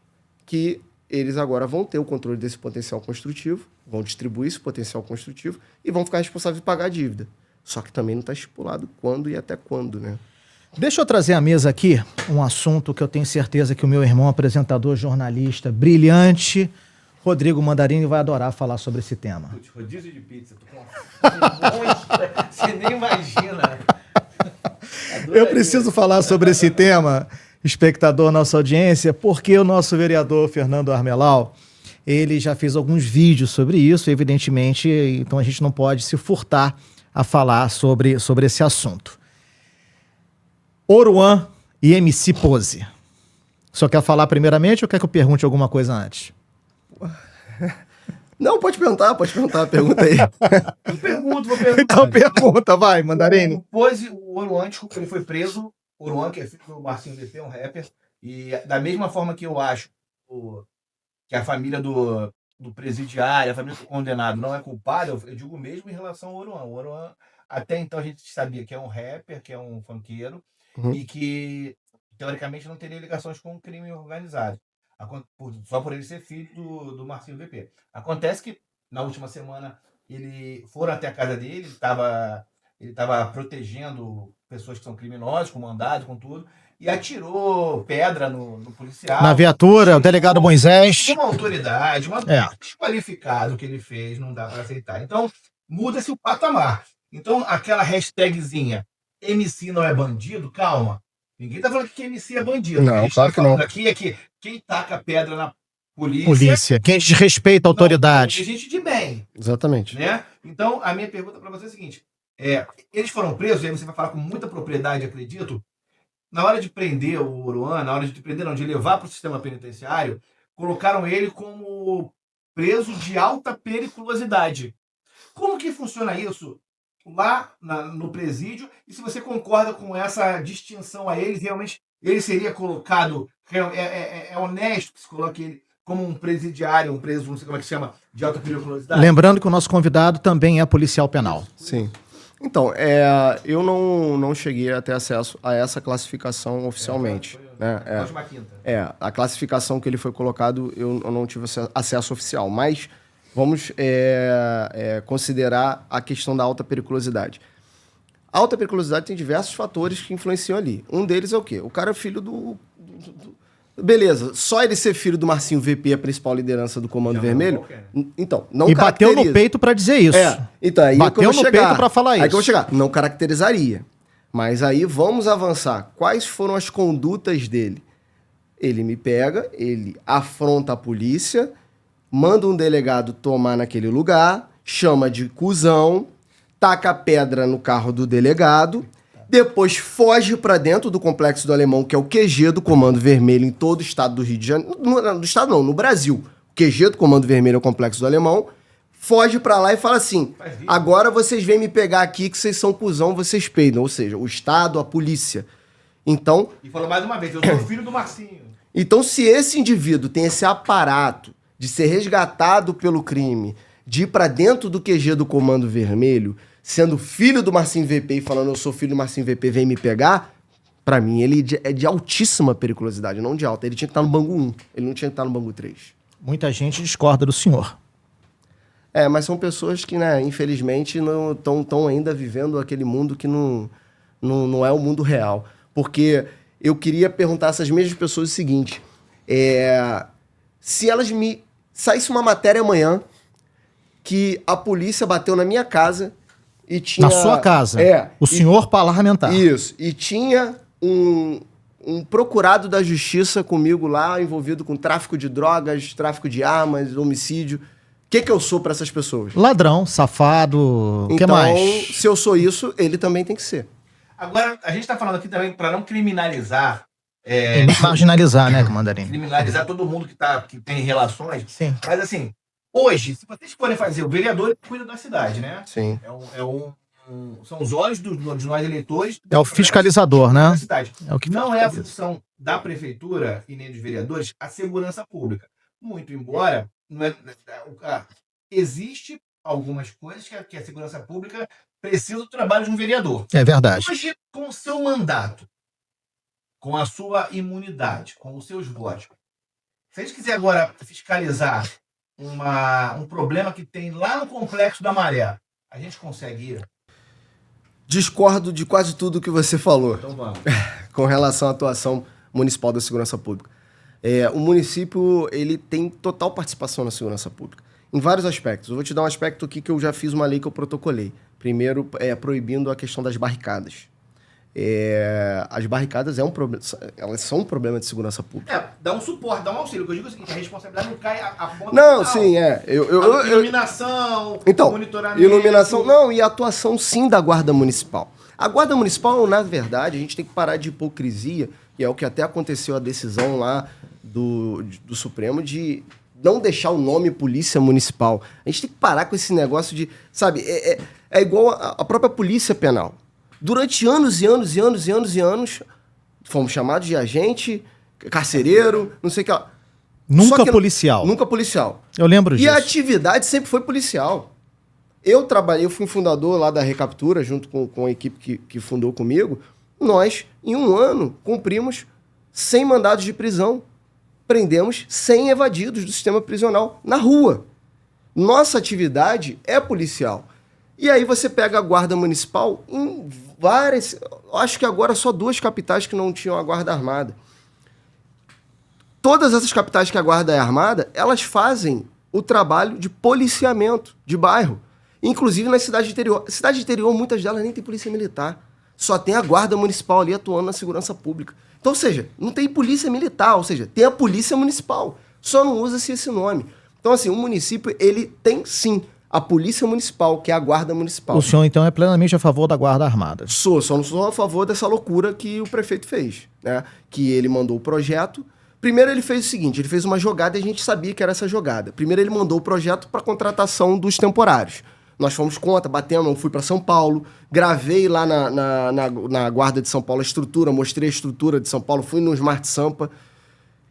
que eles agora vão ter o controle desse potencial construtivo, vão distribuir esse potencial construtivo e vão ficar responsáveis por pagar a dívida. Só que também não está estipulado quando e até quando, né? Deixa eu trazer à mesa aqui um assunto que eu tenho certeza que o meu irmão, apresentador, jornalista, brilhante, Rodrigo Mandarini, vai adorar falar sobre esse tema. Putz, rodízio de pizza. Tô com você nem imagina. Eu preciso falar sobre esse tema, espectador, nossa audiência, porque o nosso vereador Fernando Armelau, ele já fez alguns vídeos sobre isso, evidentemente, então a gente não pode se furtar a falar sobre esse assunto. Oruan e MC Pose. Só quer falar primeiramente ou quer que eu pergunte alguma coisa antes? Não, pode perguntar, pergunta aí. Eu pergunto, vou perguntar. Então pergunta, vai, Mandarini. O Pose, o Oruan, ele foi preso. O Oruan, que é filho do Marcinho VP, um rapper. E da mesma forma que eu acho que a família do presidiário, a família do condenado não é culpada, eu digo mesmo em relação ao Oruan. O Oruan, até então a gente sabia que é um rapper, que é um funkeiro, e que teoricamente não teria ligações com o crime organizado. Só por ele ser filho do Marcinho VP. Acontece que, na última semana, foram até a casa dele, ele estava protegendo pessoas que são criminosas, com mandado, com tudo, e atirou pedra no policial. Na viatura, o delegado Moisés. Uma autoridade, desqualificado que ele fez, não dá para aceitar. Então, muda-se o patamar. Então, aquela hashtagzinha, MC não é bandido, calma. Ninguém tá falando que MC é bandido. Não, claro que não. Aqui é que quem taca pedra na polícia... Polícia. Quem desrespeita a autoridade. É gente de bem. Exatamente. Né? Então, a minha pergunta para você é a seguinte. Eles foram presos, e aí você vai falar com muita propriedade, acredito. Na hora de prender o Oruan, na hora de prender, não, de levar para o sistema penitenciário, colocaram ele como preso de alta periculosidade. Como que funciona isso lá no presídio? E se você concorda com essa distinção a eles, realmente ele seria colocado, é honesto que se coloque ele como um presidiário, um preso, não sei como é que se chama, de alta periculosidade? Lembrando que o nosso convidado também é policial penal. Sim. Então, eu não cheguei a ter acesso a essa classificação oficialmente. A classificação que ele foi colocado, eu não tive acesso oficial, mas vamos considerar a questão da alta periculosidade. A alta periculosidade tem diversos fatores que influenciam ali. Um deles é o quê? O cara é filho do... Beleza, só ele ser filho do Marcinho VP, a principal liderança do Comando Vermelho, então, não e bateu no peito pra dizer isso. Então, aí bateu no peito pra falar isso. Aí que eu vou chegar. Não caracterizaria. Mas aí vamos avançar. Quais foram as condutas dele? Ele me pega, ele afronta a polícia, manda um delegado tomar naquele lugar, chama de cuzão, taca pedra no carro do delegado, depois foge para dentro do Complexo do Alemão, que é o QG do Comando Vermelho em todo o estado do Rio de Janeiro. No estado não, no Brasil. O QG do Comando Vermelho é o Complexo do Alemão. Foge para lá e fala assim, agora vocês vêm me pegar aqui que vocês são cuzão, vocês peidam. Ou seja, o Estado, a polícia. Então... E falou mais uma vez, eu sou filho do Marcinho. Então, se esse indivíduo tem esse aparato de ser resgatado pelo crime, de ir para dentro do QG do Comando Vermelho, sendo filho do Marcinho VP e falando eu sou filho do Marcinho VP, vem me pegar, pra mim ele é de altíssima periculosidade, não de alta. Ele tinha que estar no Bangu 1, ele não tinha que estar no Bangu 3. Muita gente discorda do senhor. Mas são pessoas que, né, infelizmente, não estão ainda vivendo aquele mundo que não é o mundo real. Porque eu queria perguntar a essas mesmas pessoas o seguinte, se elas me... Saísse uma matéria amanhã que a polícia bateu na minha casa e tinha... Na sua casa? O senhor parlamentar. Isso. E tinha um procurado da justiça comigo lá, envolvido com tráfico de drogas, tráfico de armas, homicídio. O que eu sou para essas pessoas? Ladrão, safado, o que então, mais? Se eu sou isso, ele também tem que ser. Agora, a gente está falando aqui também para não criminalizar... marginalizar, né, Mandarino? Criminalizar todo mundo que tem relações. Sim. Mas assim, hoje, se vocês forem fazer, o vereador cuida da cidade, né? Sim. São os olhos de nós eleitores. É o fiscalizador, né? Da cidade. É o que não é a função da prefeitura e nem dos vereadores a segurança pública. Muito embora existe algumas coisas que a segurança pública precisa do trabalho de um vereador. É verdade. Hoje, com o seu mandato, com a sua imunidade, com os seus votos, se a gente quiser agora fiscalizar um problema que tem lá no Complexo da Maré, a gente consegue ir? Discordo de quase tudo que você falou. Então vamos. Com relação à atuação municipal da segurança pública. O município ele tem total participação na segurança pública, em vários aspectos. Eu vou te dar um aspecto aqui que eu já fiz uma lei que eu protocolei. Primeiro, proibindo a questão das barricadas. As barricadas elas são um problema de segurança pública. Dá um suporte, dá um auxílio. O que eu digo é o seguinte, a responsabilidade não cai a ponta Não, final. sim, Iluminação, então, monitoramento... iluminação, não, e a atuação sim da Guarda Municipal. A Guarda Municipal, na verdade, a gente tem que parar de hipocrisia, e é o que até aconteceu a decisão lá do Supremo de não deixar o nome Polícia Municipal. A gente tem que parar com esse negócio de, sabe, é igual a própria Polícia Penal. Durante anos e anos e anos e anos e anos, fomos chamados de agente, carcereiro, não sei o que lá. Nunca policial. Nunca policial. Eu lembro disso. E a atividade sempre foi policial. Eu fui fundador lá da Recaptura, junto com a equipe que fundou comigo. Nós, em um ano, cumprimos 100 mandados de prisão. Prendemos 100 evadidos do sistema prisional na rua. Nossa atividade é policial. E aí você pega a Guarda Municipal em várias... Acho que agora só 2 capitais que não tinham a Guarda Armada. Todas essas capitais que a Guarda é armada, elas fazem o trabalho de policiamento de bairro. Inclusive nas cidades interior. Cidade interior, muitas delas nem tem polícia militar. Só tem a Guarda Municipal ali atuando na segurança pública. Então, ou seja, não tem polícia militar, ou seja, tem a Polícia Municipal. Só não usa-se esse nome. Então, assim, o município, ele tem sim a Polícia Municipal, que é a Guarda Municipal. O senhor, então, é plenamente a favor da Guarda Armada? Só não sou a favor dessa loucura que o prefeito fez, né? Que ele mandou o projeto. Primeiro ele fez o seguinte, ele fez uma jogada e a gente sabia que era essa jogada. Primeiro ele mandou o projeto para contratação dos temporários. Nós fomos contra, batemos, eu fui para São Paulo, gravei lá na Guarda de São Paulo a estrutura, mostrei a estrutura de São Paulo, fui no Smart Sampa,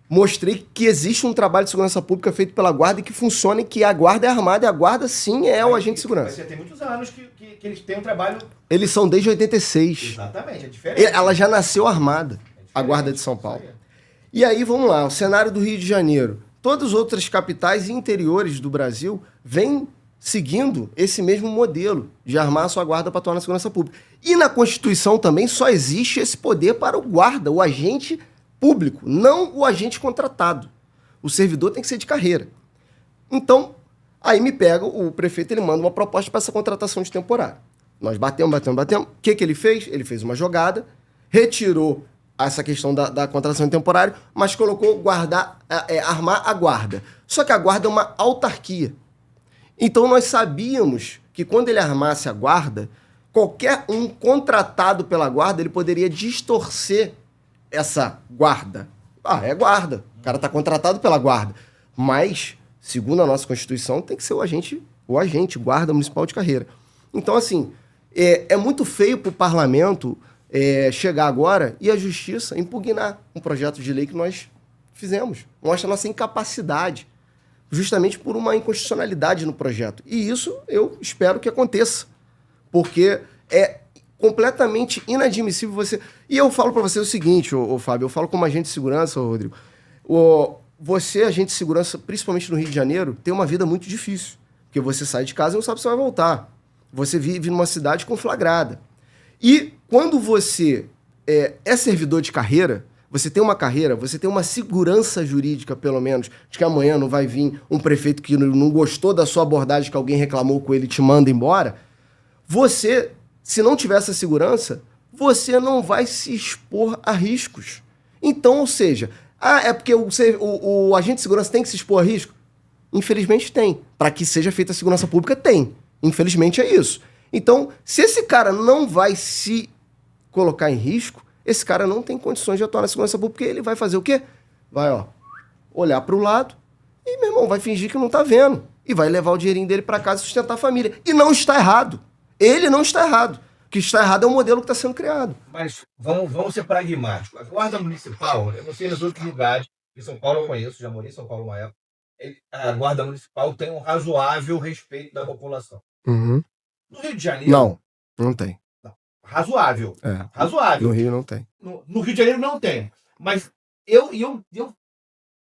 mostrei que existe um trabalho de segurança pública feito pela Guarda e que funciona e que a Guarda é armada e a Guarda, sim, é o agente de segurança. Mas já tem muitos anos que eles têm um trabalho... Eles são desde 86. Exatamente, é diferente. Ela já nasceu armada, a Guarda de São Paulo. E aí, vamos lá, o cenário do Rio de Janeiro. Todas as outras capitais e interiores do Brasil vêm seguindo esse mesmo modelo de armar a sua guarda para atuar na segurança pública. E na Constituição também só existe esse poder para o guarda, o agente público, não o agente contratado. O servidor tem que ser de carreira. Então, aí me pega, o prefeito ele manda uma proposta para essa contratação de temporário. Nós batemos. O que ele fez? Ele fez uma jogada, retirou essa questão da contratação de temporário, mas colocou armar a guarda. Só que a guarda é uma autarquia. Então nós sabíamos que quando ele armasse a guarda, qualquer um contratado pela guarda, ele poderia distorcer essa guarda. Ah, é guarda. O cara está contratado pela guarda. Mas, segundo a nossa Constituição, tem que ser o agente, guarda municipal de carreira. Então, assim, é muito feio para o parlamento chegar agora e a justiça impugnar um projeto de lei que nós fizemos. Mostra a nossa incapacidade, justamente por uma inconstitucionalidade no projeto. E isso eu espero que aconteça, porque é completamente inadmissível você... E eu falo para você o seguinte, Fábio, eu falo como agente de segurança, Rodrigo, você, agente de segurança, principalmente no Rio de Janeiro, tem uma vida muito difícil, porque você sai de casa e não sabe se vai voltar. Você vive numa cidade conflagrada. E quando você é servidor de carreira, você tem uma carreira, você tem uma segurança jurídica, pelo menos, de que amanhã não vai vir um prefeito que não gostou da sua abordagem, que alguém reclamou com ele e te manda embora. Você, se não tiver essa segurança, você não vai se expor a riscos. Então, ou seja, é porque o agente de segurança tem que se expor a risco? Infelizmente tem. Para que seja feita a segurança pública, tem. Infelizmente é isso. Então, se esse cara não vai se colocar em risco, esse cara não tem condições de atuar na segurança pública, porque ele vai fazer o quê? Vai, olhar para o lado e, meu irmão, vai fingir que não tá vendo. E vai levar o dinheirinho dele para casa e sustentar a família. E não está errado. Ele não está errado. O que está errado é o modelo que está sendo criado. Mas vamos ser pragmáticos. A Guarda Municipal, eu não sei nos outros lugares, em São Paulo eu conheço, já morei em São Paulo uma época, a Guarda Municipal tem um razoável respeito da população. Uhum. No Rio de Janeiro... Não tem. Não. Razoável. Razoável. No Rio não tem. No Rio de Janeiro não tem. Mas eu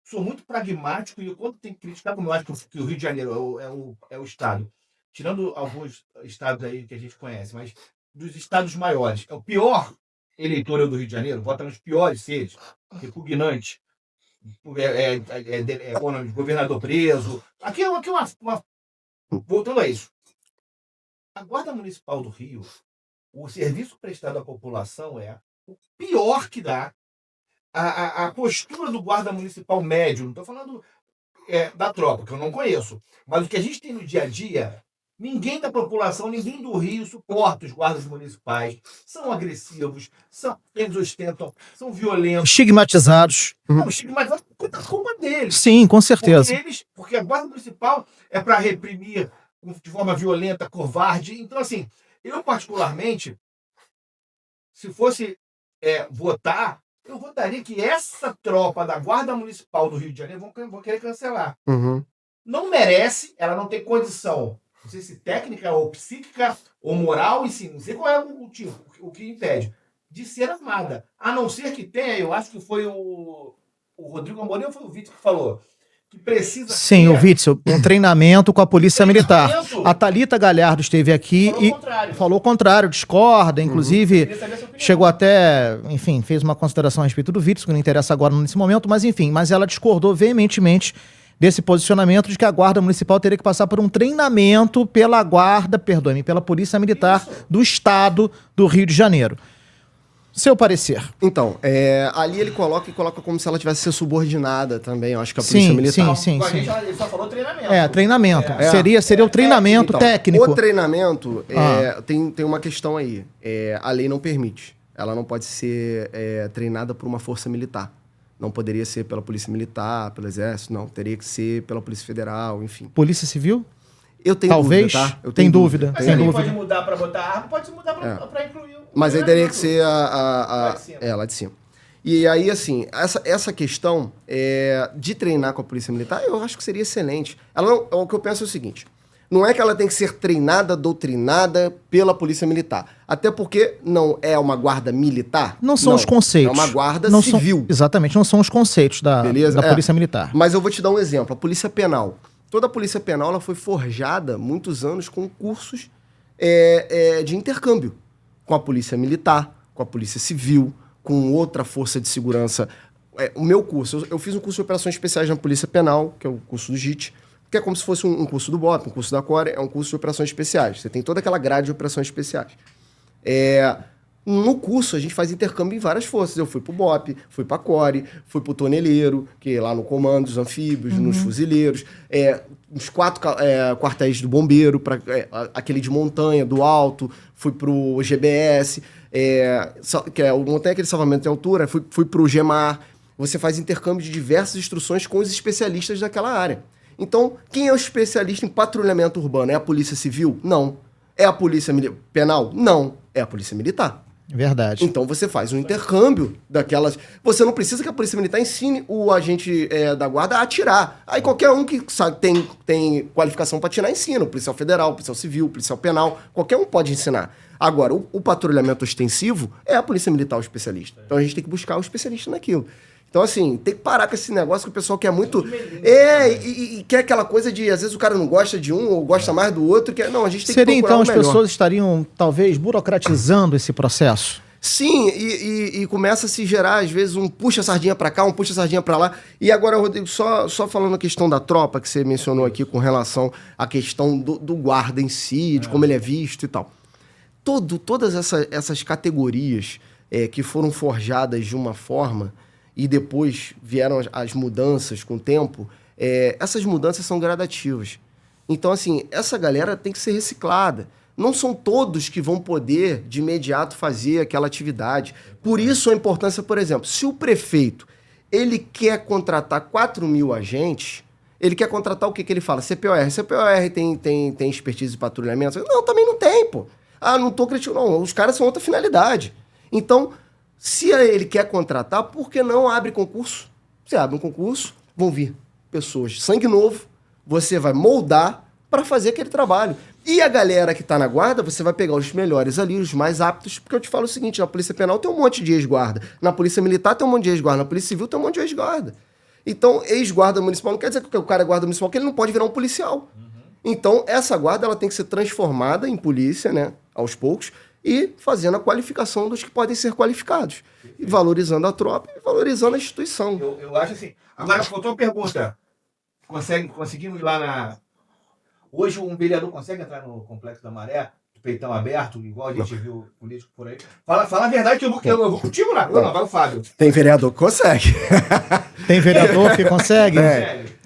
sou muito pragmático e quando tem que criticar, como eu acho que o Rio de Janeiro é o estado, tirando alguns estados aí que a gente conhece, mas dos estados maiores, é o pior eleitor do Rio de Janeiro, vota nos piores seres, repugnante, governador preso. Aqui é uma... Voltando a isso. A Guarda Municipal do Rio, o serviço prestado à população é o pior que dá. A postura do guarda municipal médio, não estou falando da tropa, que eu não conheço, mas o que a gente tem no dia a dia, ninguém da população, ninguém do Rio suporta os guardas municipais. São agressivos, eles ostentam, são violentos. Estigmatizados. Não, estigmatizados por culpa deles. Sim, com certeza. Porque a Guarda Municipal é para reprimir de forma violenta, covarde. Então, assim, eu particularmente, se fosse votar, eu votaria que essa tropa da Guarda Municipal do Rio de Janeiro vão querer cancelar. Uhum. Não merece, ela não tem condição, não sei se técnica ou psíquica ou moral, e sim, não sei qual é o motivo, o que impede, de ser armada. A não ser que tenha, eu acho que foi o Rodrigo Amorim ou foi o Vitor que falou, que precisa... Sim, o Witzel, um treinamento com a Polícia Militar. A Thalita Galhardo esteve aqui falou o contrário, discorda, inclusive chegou até, enfim, fez uma consideração a respeito do Witzel, que não interessa agora nesse momento, mas enfim, mas ela discordou veementemente desse posicionamento de que a Guarda Municipal teria que passar por um treinamento pela Polícia Militar do Estado do Rio de Janeiro. Seu parecer. Então, ali ele coloca como se ela tivesse ser subordinada também, eu acho que a Polícia Militar. Sim. Ele só falou treinamento. Treinamento. Seria o treinamento técnico. O treinamento, tem uma questão aí. A lei não permite. Ela não pode ser treinada por uma força militar. Não poderia ser pela Polícia Militar, pelo Exército, não. Teria que ser pela Polícia Federal, enfim. Polícia Civil? Eu tenho Talvez. dúvida, tá? Eu tenho dúvida. Mas ele pode mudar para botar arma, pode mudar para incluir o... Mas aí teria que ser lá de cima. E aí, assim, essa questão de treinar com a Polícia Militar, eu acho que seria excelente. O que eu penso é o seguinte, não é que ela tem que ser treinada, doutrinada pela Polícia Militar. Até porque não é uma guarda militar. Não são os conceitos. É uma guarda civil. Exatamente, não são os conceitos da Polícia Militar. Mas eu vou te dar um exemplo. A Polícia Penal. Toda a Polícia Penal ela foi forjada muitos anos com cursos de intercâmbio com a Polícia Militar, com a Polícia Civil, com outra força de segurança. O meu curso, eu fiz um curso de Operações Especiais na Polícia Penal, que é o curso do JIT, que é como se fosse um curso do BOP, um curso da CORE, é um curso de Operações Especiais. Você tem toda aquela grade de Operações Especiais. No curso, a gente faz intercâmbio em várias forças. Eu fui pro BOP, fui pra Core, fui pro Toneleiro, que é lá no comando dos anfíbios, nos fuzileiros, uns 4 quartéis do bombeiro, aquele de montanha, do alto, fui pro GBS, que é o montanha, aquele salvamento em altura, fui pro GEMAR. Você faz intercâmbio de diversas instruções com os especialistas daquela área. Então, quem é o especialista em patrulhamento urbano? É a Polícia Civil? Não. É a Polícia Penal? Não. É a Polícia Militar. Verdade. Então você faz um intercâmbio daquelas... Você não precisa que a Polícia Militar ensine o agente da guarda a atirar. Aí qualquer um que sabe, tem qualificação para atirar, ensina. O policial federal, o policial civil, o policial penal. Qualquer um pode ensinar. Agora, o patrulhamento ostensivo é a Polícia Militar o especialista. Então a gente tem que buscar o especialista naquilo. Então, assim, tem que parar com esse negócio que o pessoal quer muito... E quer aquela coisa de... Às vezes o cara não gosta de um ou gosta mais do outro. Não, a gente tem que procurar então, o as melhor. pessoas estariam, talvez, burocratizando esse processo? Sim, e começa a se gerar, às vezes, um puxa a sardinha pra cá, um puxa a sardinha pra lá. E agora, Rodrigo, só falando a questão da tropa, que você mencionou aqui com relação à questão do guarda em si, de como ele é visto e tal. Todas essas categorias que foram forjadas de uma forma... e depois vieram as mudanças com o tempo, essas mudanças são gradativas. Então, assim, essa galera tem que ser reciclada. Não são todos que vão poder, de imediato, fazer aquela atividade. Por isso a importância, por exemplo, se o prefeito ele quer contratar 4.000 agentes, ele quer contratar o que ele fala? CPOR. CPOR tem expertise de patrulhamento? Não, também não tem, pô. Ah, não tô criticando. Não, os caras são outra finalidade. Então... se ele quer contratar, por que não abre concurso? Você abre um concurso, vão vir pessoas de sangue novo, você vai moldar para fazer aquele trabalho. E a galera que está na guarda, você vai pegar os melhores ali, os mais aptos, porque eu te falo o seguinte, na Polícia Penal tem um monte de ex-guarda, na Polícia Militar tem um monte de ex-guarda, na Polícia Civil tem um monte de ex-guarda. Então, ex-guarda municipal não quer dizer que o cara é guarda municipal, que ele não pode virar um policial. Então, essa guarda ela tem que ser transformada em polícia, né, aos poucos, e fazendo a qualificação dos que podem ser qualificados. E valorizando a tropa e valorizando a instituição. Eu acho assim. Agora, faltou uma pergunta. Conseguimos ir lá na... Hoje um vereador consegue entrar no Complexo da Maré, de peitão aberto, igual a gente viu político por aí? Fala a verdade que eu vou contigo lá. Não, vai o Fábio. Tem vereador que consegue. Tem vereador que consegue?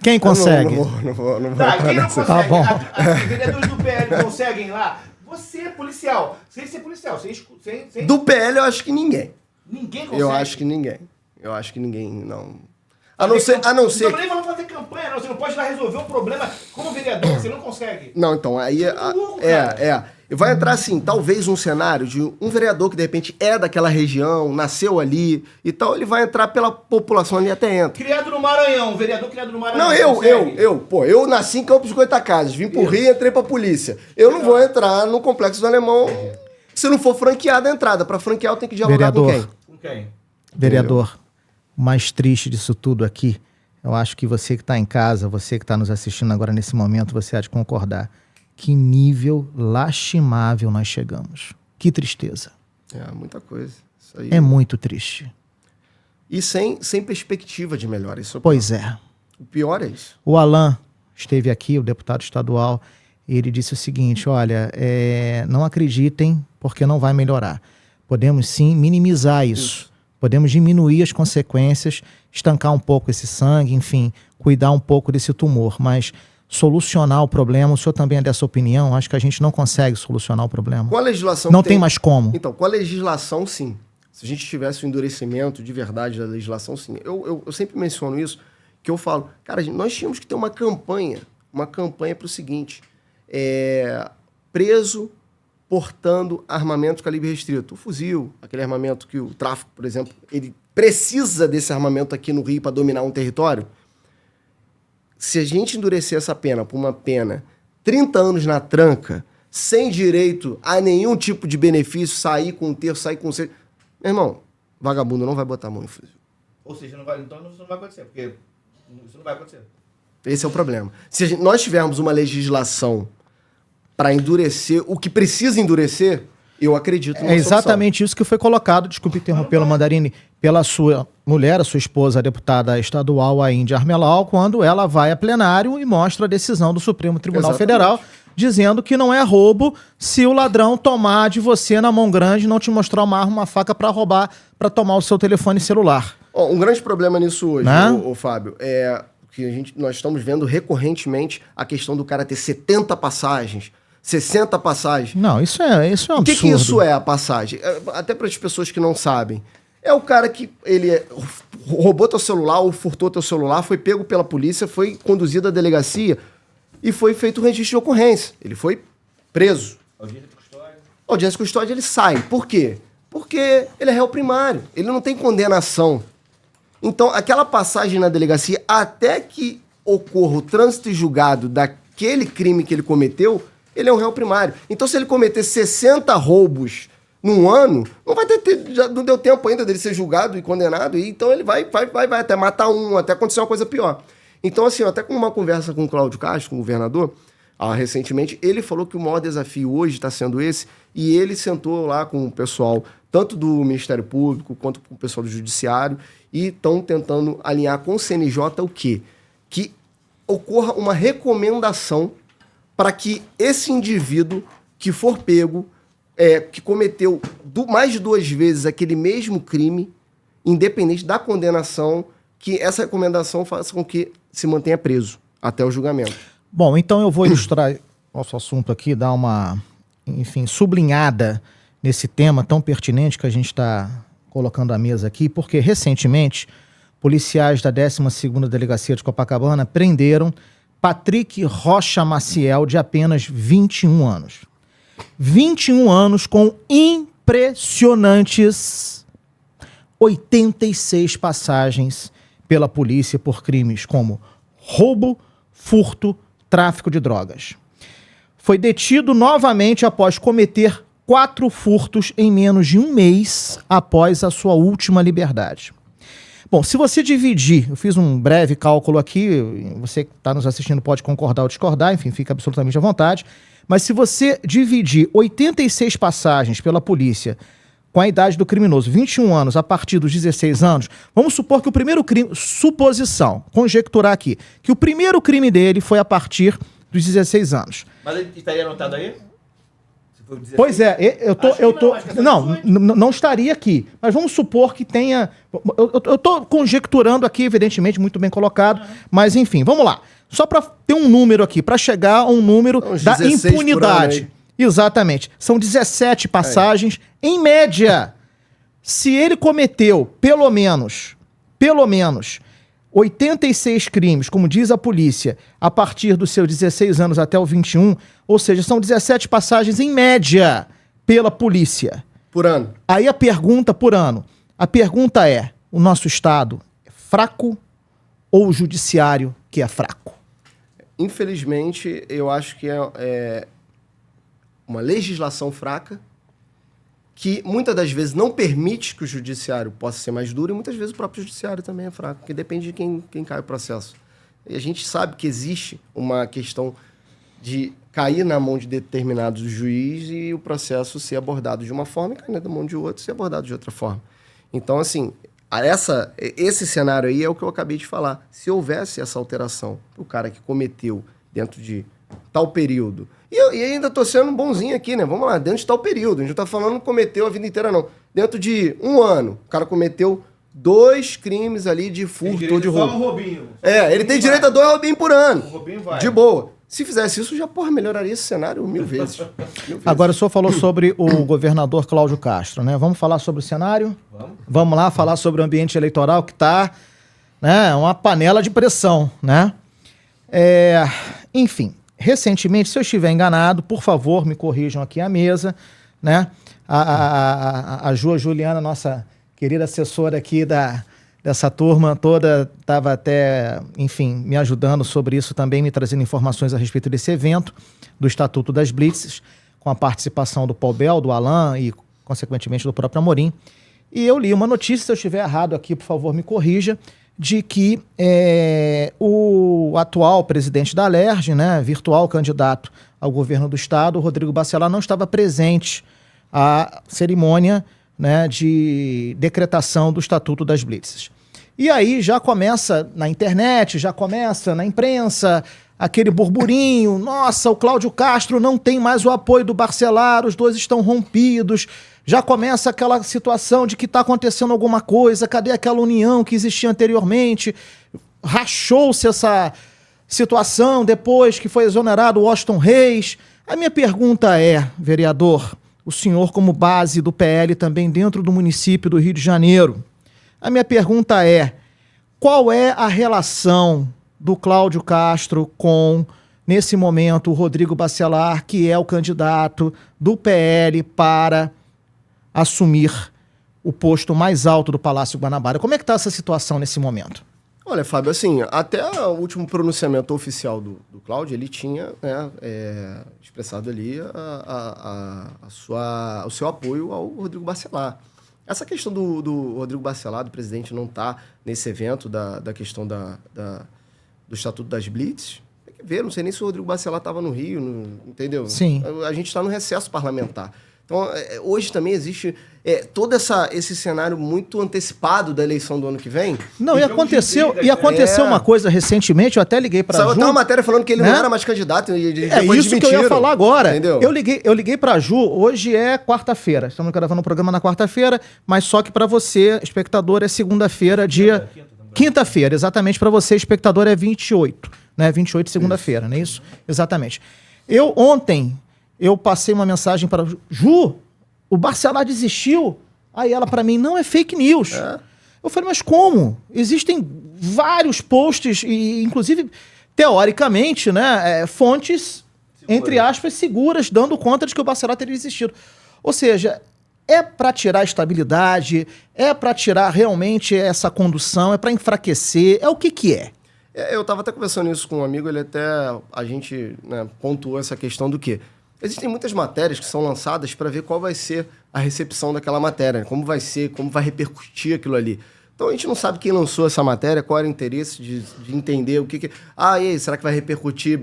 Quem consegue? Não vou Tá, quem não consegue? Tá bom. Os vereadores do PL conseguem lá? Você é policial. Sem ser policial. Sem... Do PL eu acho que ninguém. Ninguém consegue? Eu acho que ninguém, não. A não ser... Não tô nem falando fazer campanha, não. Você não pode ir lá resolver um problema como vereador, você não consegue. Não, então, aí... Vai entrar, assim, talvez um cenário de um vereador que, de repente, é daquela região, nasceu ali e tal, ele vai entrar pela população ali até entra. Criado no Maranhão, vereador criado no Maranhão. Não, eu nasci em Campos Goytacazes, vim pro Rio e entrei pra polícia. Eu não vou entrar no Complexo do Alemão se não for franqueada a entrada. Pra franquear eu tenho que dialogar com quem? Com quem? Vereador, o mais triste disso tudo aqui, eu acho que você que está em casa, você que está nos assistindo agora nesse momento, você há de concordar. Que nível lastimável nós chegamos. Que tristeza. Muita coisa. Isso aí. É muito triste. E sem perspectiva de melhora. Isso Pois é. O pior é isso. O Alan esteve aqui, o deputado estadual, e ele disse o seguinte, olha, não acreditem porque não vai melhorar. Podemos sim minimizar isso. Podemos diminuir as consequências, estancar um pouco esse sangue, enfim, cuidar um pouco desse tumor, mas solucionar o problema, o senhor também é dessa opinião? Acho que a gente não consegue solucionar o problema. Com a legislação... Não tem mais como. Então, com a legislação, sim. Se a gente tivesse um endurecimento de verdade da legislação, sim. Eu sempre menciono isso, que eu falo, cara, nós tínhamos que ter uma campanha para o seguinte, preso portando armamento de calibre restrito. O fuzil, aquele armamento que o tráfico, por exemplo, ele precisa desse armamento aqui no Rio para dominar um território. Se a gente endurecer essa pena por uma pena 30 anos na tranca, sem direito a nenhum tipo de benefício, sair com um terço, sair com um... Meu irmão, vagabundo não vai botar a mão no fuzil. Ou seja, então isso não vai acontecer, porque isso não vai acontecer. Esse é o problema. Se nós tivermos uma legislação para endurecer o que precisa endurecer, eu acredito numa solução. Exatamente isso que foi colocado, desculpe interrompê-lo, Mandarini, pela sua mulher, a sua esposa, a deputada estadual, a Índia Armelau, quando ela vai a plenário e mostra a decisão do Supremo Tribunal Federal, dizendo que não é roubo se o ladrão tomar de você na mão grande e não te mostrar uma arma, uma faca para roubar, para tomar o seu telefone celular. Um grande problema nisso hoje, né? o Fábio, é que nós estamos vendo recorrentemente a questão do cara ter 70 passagens, 60 passagens. Não, isso é um absurdo. O que isso é a passagem? Até para as pessoas que não sabem. É o cara que ele roubou teu celular ou furtou teu celular, foi pego pela polícia, foi conduzido à delegacia e foi feito o registro de ocorrência. Ele foi preso. Audiência de custódia. Audiência de custódia, ele sai. Por quê? Porque ele é réu primário. Ele não tem condenação. Então, aquela passagem na delegacia, até que ocorra o trânsito e julgado daquele crime que ele cometeu, ele é um réu primário. Então, se ele cometer 60 roubos num ano, não vai já não deu tempo ainda dele ser julgado e condenado, e então ele vai até matar um, até acontecer uma coisa pior. Então, assim, até com uma conversa com o Cláudio Castro, com o governador, recentemente, ele falou que o maior desafio hoje está sendo esse, e ele sentou lá com o pessoal, tanto do Ministério Público quanto com o pessoal do Judiciário, e estão tentando alinhar com o CNJ o quê? Que ocorra uma recomendação para que esse indivíduo que for pego, que cometeu mais de 2 vezes aquele mesmo crime, independente da condenação, que essa recomendação faça com que se mantenha preso até o julgamento. Bom, então eu vou ilustrar nosso assunto aqui, dar uma, enfim, sublinhada nesse tema tão pertinente que a gente está colocando à mesa aqui, porque recentemente policiais da 12ª Delegacia de Copacabana prenderam Patrick Rocha Maciel, de apenas 21 anos. 21 anos com impressionantes 86 passagens pela polícia por crimes como roubo, furto, tráfico de drogas. Foi detido novamente após cometer 4 furtos em menos de 1 mês após a sua última liberdade. Bom, se você dividir, eu fiz um breve cálculo aqui, você que está nos assistindo pode concordar ou discordar, enfim, fica absolutamente à vontade, mas se você dividir 86 passagens pela polícia com a idade do criminoso, 21 anos, a partir dos 16 anos, vamos supor que o primeiro crime, suposição, conjecturar aqui, que o primeiro crime dele foi a partir dos 16 anos. Mas ele estaria anotado aí? Pois é, não estaria aqui, mas vamos supor que tenha, eu estou conjecturando aqui, evidentemente, muito bem colocado, mas enfim, vamos lá, só para ter um número aqui, para chegar a um número da impunidade. Exatamente, são 17 passagens, em média. Se ele cometeu, pelo menos, 86 crimes, como diz a polícia, a partir dos seus 16 anos até o 21, ou seja, são 17 passagens em média pela polícia. Por ano. Aí a pergunta por ano. A pergunta é, o nosso Estado é fraco ou o judiciário que é fraco? Infelizmente, eu acho que é uma legislação fraca que muitas das vezes não permite que o judiciário possa ser mais duro e muitas vezes o próprio judiciário também é fraco, porque depende de quem cai o processo. E a gente sabe que existe uma questão de cair na mão de determinados juízes e o processo ser abordado de uma forma e cair na mão de outro e ser abordado de outra forma. Então, assim, esse cenário aí é o que eu acabei de falar. Se houvesse essa alteração, o cara que cometeu dentro de tal período... E ainda tô sendo bonzinho aqui, né? Vamos lá, dentro de tal período. A gente não tá falando que cometeu a vida inteira, não. Dentro de 1 ano, o cara cometeu 2 crimes ali de furto ou de roubo. Só um roubinho. Ele tem direito a 2 roubinhos por ano. Um roubinho vai. De boa. Se fizesse isso, já, melhoraria esse cenário 1000 vezes. Agora, o senhor falou sobre o governador Cláudio Castro, né? Vamos falar sobre o cenário? Vamos lá falar sobre o ambiente eleitoral que tá, né, uma panela de pressão, né? Enfim... Recentemente, se eu estiver enganado, por favor, me corrijam aqui à mesa, né? A Juliana, nossa querida assessora aqui dessa turma toda, estava até, enfim, me ajudando sobre isso também, me trazendo informações a respeito desse evento, do Estatuto das Blitzes, com a participação do Paul Bell, do Alain e, consequentemente, do próprio Amorim. E eu li uma notícia, se eu estiver errado aqui, por favor, me corrija, de que o atual presidente da Alerj, né, virtual candidato ao governo do estado, Rodrigo Bacelar, não estava presente à cerimônia, né, de decretação do Estatuto das Blitzes. E aí já começa na internet, já começa na imprensa, aquele burburinho, nossa, o Cláudio Castro não tem mais o apoio do Bacelar, os dois estão rompidos, já começa aquela situação de que está acontecendo alguma coisa, cadê aquela união que existia anteriormente? Rachou-se essa situação depois que foi exonerado o Washington Reis. A minha pergunta é, vereador, o senhor como base do PL também dentro do município do Rio de Janeiro, a minha pergunta é, qual é a relação do Cláudio Castro com, nesse momento, o Rodrigo Bacelar, que é o candidato do PL para assumir o posto mais alto do Palácio Guanabara? Como é que está essa situação nesse momento? Olha, Fábio, assim, até o último pronunciamento oficial do Cláudio, ele tinha, né, expressado ali o seu apoio ao Rodrigo Bacelar. Essa questão do Rodrigo Bacelar, do presidente, não estar nesse evento da questão do Estatuto das Blitz, tem que ver, não sei nem se o Rodrigo Bacelar estava no Rio, entendeu? Sim. A gente está no recesso parlamentar. Então, hoje também existe todo esse cenário muito antecipado da eleição do ano que vem. Não, e aconteceu uma coisa recentemente, eu até liguei para a Ju. Saiu uma matéria falando que ele não era mais candidato. Isso que eu ia falar agora. Entendeu? Eu liguei para a Ju, hoje é quarta-feira, estamos gravando o programa na quarta-feira, mas só que para você, espectador, é segunda-feira, quinta-feira, exatamente, para você, espectador, é 28, né? 28, segunda-feira, não é isso? Exatamente. Ontem, eu passei uma mensagem para Ju, o Bacelar desistiu. Aí ela para mim, não, é fake news. Eu falei, mas como? Existem vários posts, e inclusive, teoricamente, né, fontes, entre aspas, seguras, dando conta de que o Bacelar teria desistido. Ou seja, é para tirar a estabilidade, é para tirar realmente essa condução, é para enfraquecer, é o que é? Eu estava até conversando isso com um amigo, a gente, né, pontuou essa questão do quê? Existem muitas matérias que são lançadas para ver qual vai ser a recepção daquela matéria, como vai ser, como vai repercutir aquilo ali. Então a gente não sabe quem lançou essa matéria, qual era o interesse de entender o que... Ah, e aí, será que vai repercutir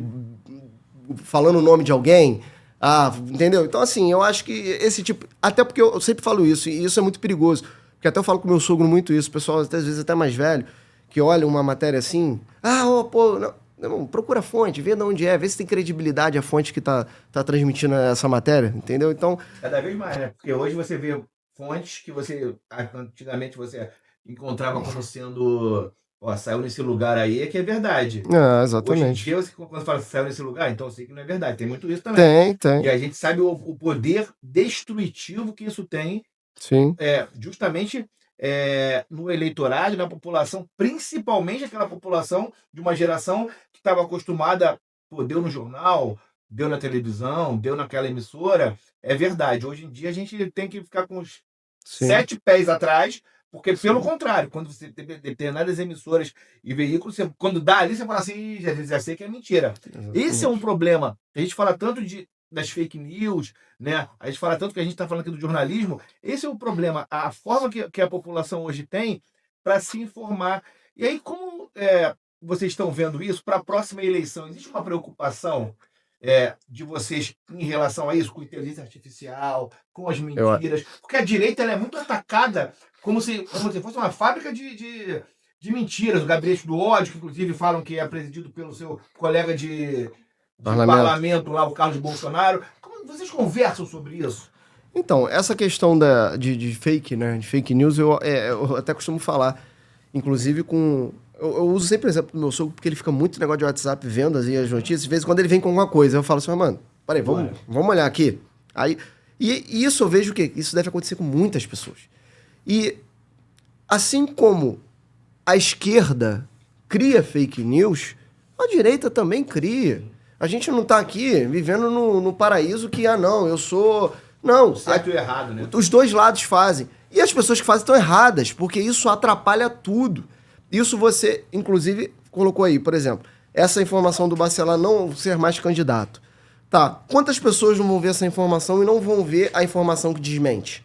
falando o nome de alguém? Ah, entendeu? Então, assim, eu acho que esse tipo... Até porque eu sempre falo isso, e isso é muito perigoso. Porque até eu falo com meu sogro muito isso, o pessoal, às vezes até mais velho, que olha uma matéria assim... Não, procura a fonte, vê de onde vê se tem credibilidade a fonte que tá transmitindo essa matéria, entendeu? Então... Cada vez mais, né? Porque hoje você vê fontes que antigamente você encontrava como sendo... saiu nesse lugar aí, que é verdade. Exatamente. Hoje em dia, quando fala saiu nesse lugar, então eu sei que não é verdade. Tem muito isso também. Tem. E a gente sabe o poder destrutivo que isso tem. Sim. Justamente... no eleitorado, na população, principalmente aquela população de uma geração que estava acostumada, deu no jornal, deu na televisão, deu naquela emissora, é verdade. Hoje em dia a gente tem que ficar com os 7 pés atrás, porque pelo contrário, quando você tem determinadas emissoras e veículos, quando dá ali, você fala assim, já sei que é mentira. Exatamente. Esse é um problema. A gente fala tanto das fake news, né? A gente fala tanto que a gente está falando aqui do jornalismo. Esse é o problema, a forma que a população hoje tem para se informar. E aí, como vocês estão vendo isso para a próxima eleição? Existe uma preocupação de vocês em relação a isso, com inteligência artificial, com as mentiras? Porque a direita ela é muito atacada como se fosse uma fábrica de mentiras. O gabinete do ódio, que inclusive falam que é presidido pelo seu colega de parlamento lá, o Carlos Bolsonaro. Como vocês conversam sobre isso? Então, essa questão de fake, né, de fake news, eu até costumo falar, inclusive com... Eu uso sempre o exemplo do meu sogro, porque ele fica muito negócio de WhatsApp vendo as notícias. Às vezes, quando ele vem com alguma coisa, eu falo assim, mano, peraí, vamos olhar aqui. Aí, e isso eu vejo que isso deve acontecer com muitas pessoas. E assim como a esquerda cria fake news, a direita também cria. A gente não está aqui vivendo no paraíso que, eu sou... Não. Certo e errado, né? Os dois lados fazem. E as pessoas que fazem estão erradas, porque isso atrapalha tudo. Isso você, inclusive, colocou aí, por exemplo, essa informação do Bacelar não ser mais candidato. Tá, quantas pessoas não vão ver essa informação e não vão ver a informação que desmente?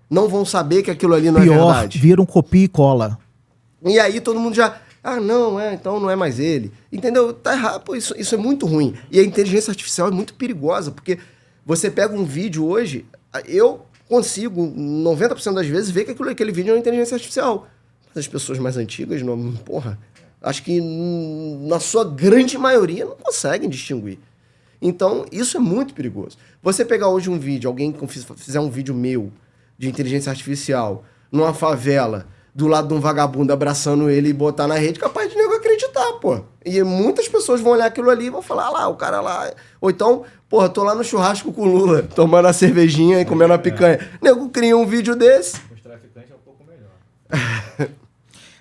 Não vão saber que aquilo ali não é verdade. Vira um copia e cola. E aí todo mundo já... então não é mais ele. Entendeu? Tá errado. Pô, isso é muito ruim. E a inteligência artificial é muito perigosa, porque você pega um vídeo hoje, eu consigo, 90% das vezes, ver que aquele vídeo é uma inteligência artificial. As pessoas mais antigas, não, porra, acho que na sua grande maioria não conseguem distinguir. Então, isso é muito perigoso. Você pegar hoje um vídeo, alguém fizer um vídeo meu de inteligência artificial numa favela, do lado de um vagabundo abraçando ele e botar na rede, capaz de nego acreditar, pô. E muitas pessoas vão olhar aquilo ali e vão falar, ah lá, o cara lá... Ou então, porra, tô lá no churrasco com o Lula, tomando a cervejinha e comendo a picanha. Nego cria um vídeo desse. Os traficantes é um pouco melhor.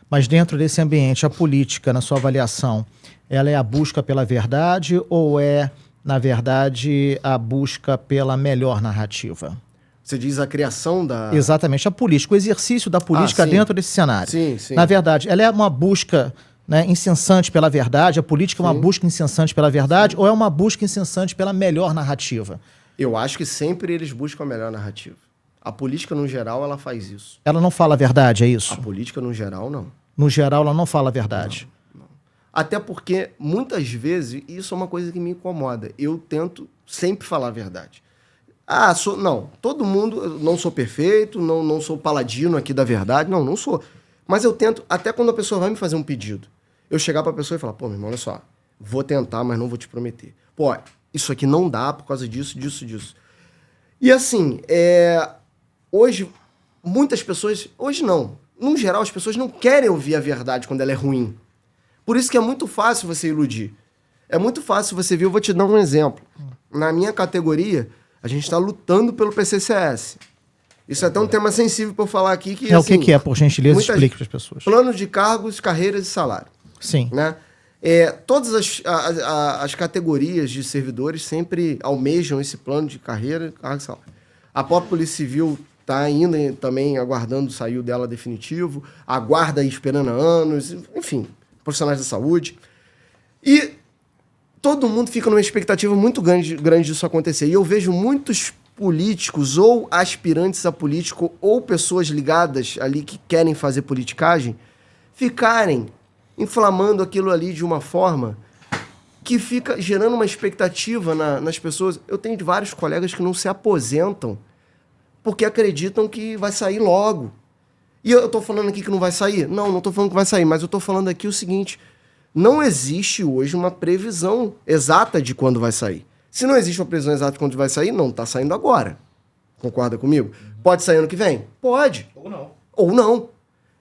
Mas dentro desse ambiente, a política, na sua avaliação, ela é a busca pela verdade ou é, na verdade, a busca pela melhor narrativa? Você diz a criação da... Exatamente, a política, o exercício da política dentro desse cenário. Sim, sim. Na verdade, ela é uma busca, né, incessante pela verdade, a política é uma busca incessante pela verdade, ou é uma busca incessante pela melhor narrativa? Eu acho que sempre eles buscam a melhor narrativa. A política, no geral, ela faz isso. Ela não fala a verdade, é isso? A política, no geral, não. No geral, ela não fala a verdade. Não. Até porque, muitas vezes, isso é uma coisa que me incomoda. Eu tento sempre falar a verdade. Não, todo mundo, eu não sou perfeito, não sou paladino aqui da verdade, não sou. Mas eu tento, até quando a pessoa vai me fazer um pedido, eu chegar pra pessoa e falar, pô, meu irmão, olha só, vou tentar, mas não vou te prometer. Pô, isso aqui não dá por causa disso. E assim, hoje, muitas pessoas, hoje não, no geral as pessoas não querem ouvir a verdade quando ela é ruim. Por isso que é muito fácil você iludir. É muito fácil você ver, eu vou te dar um exemplo. Na minha categoria, a gente está lutando pelo PCCS. Isso é até um tema sensível para eu falar aqui. Que, o que é, por gentileza, explique para as pessoas. Plano de cargos, carreiras e salário. Sim. Né? Todas as categorias de servidores sempre almejam esse plano de carreira, cargo e salário. A própria Polícia Civil está ainda também aguardando sair dela definitivo, aguarda aí esperando há anos, enfim, profissionais da saúde. E todo mundo fica numa expectativa muito grande disso acontecer. E eu vejo muitos políticos ou aspirantes a político ou pessoas ligadas ali que querem fazer politicagem ficarem inflamando aquilo ali de uma forma que fica gerando uma expectativa nas pessoas. Eu tenho vários colegas que não se aposentam porque acreditam que vai sair logo. E eu tô falando aqui que não vai sair? Não tô falando que vai sair, mas eu tô falando aqui o seguinte... Não existe hoje uma previsão exata de quando vai sair. Se não existe uma previsão exata de quando vai sair, não está saindo agora. Concorda comigo? Pode sair ano que vem? Pode. Ou não.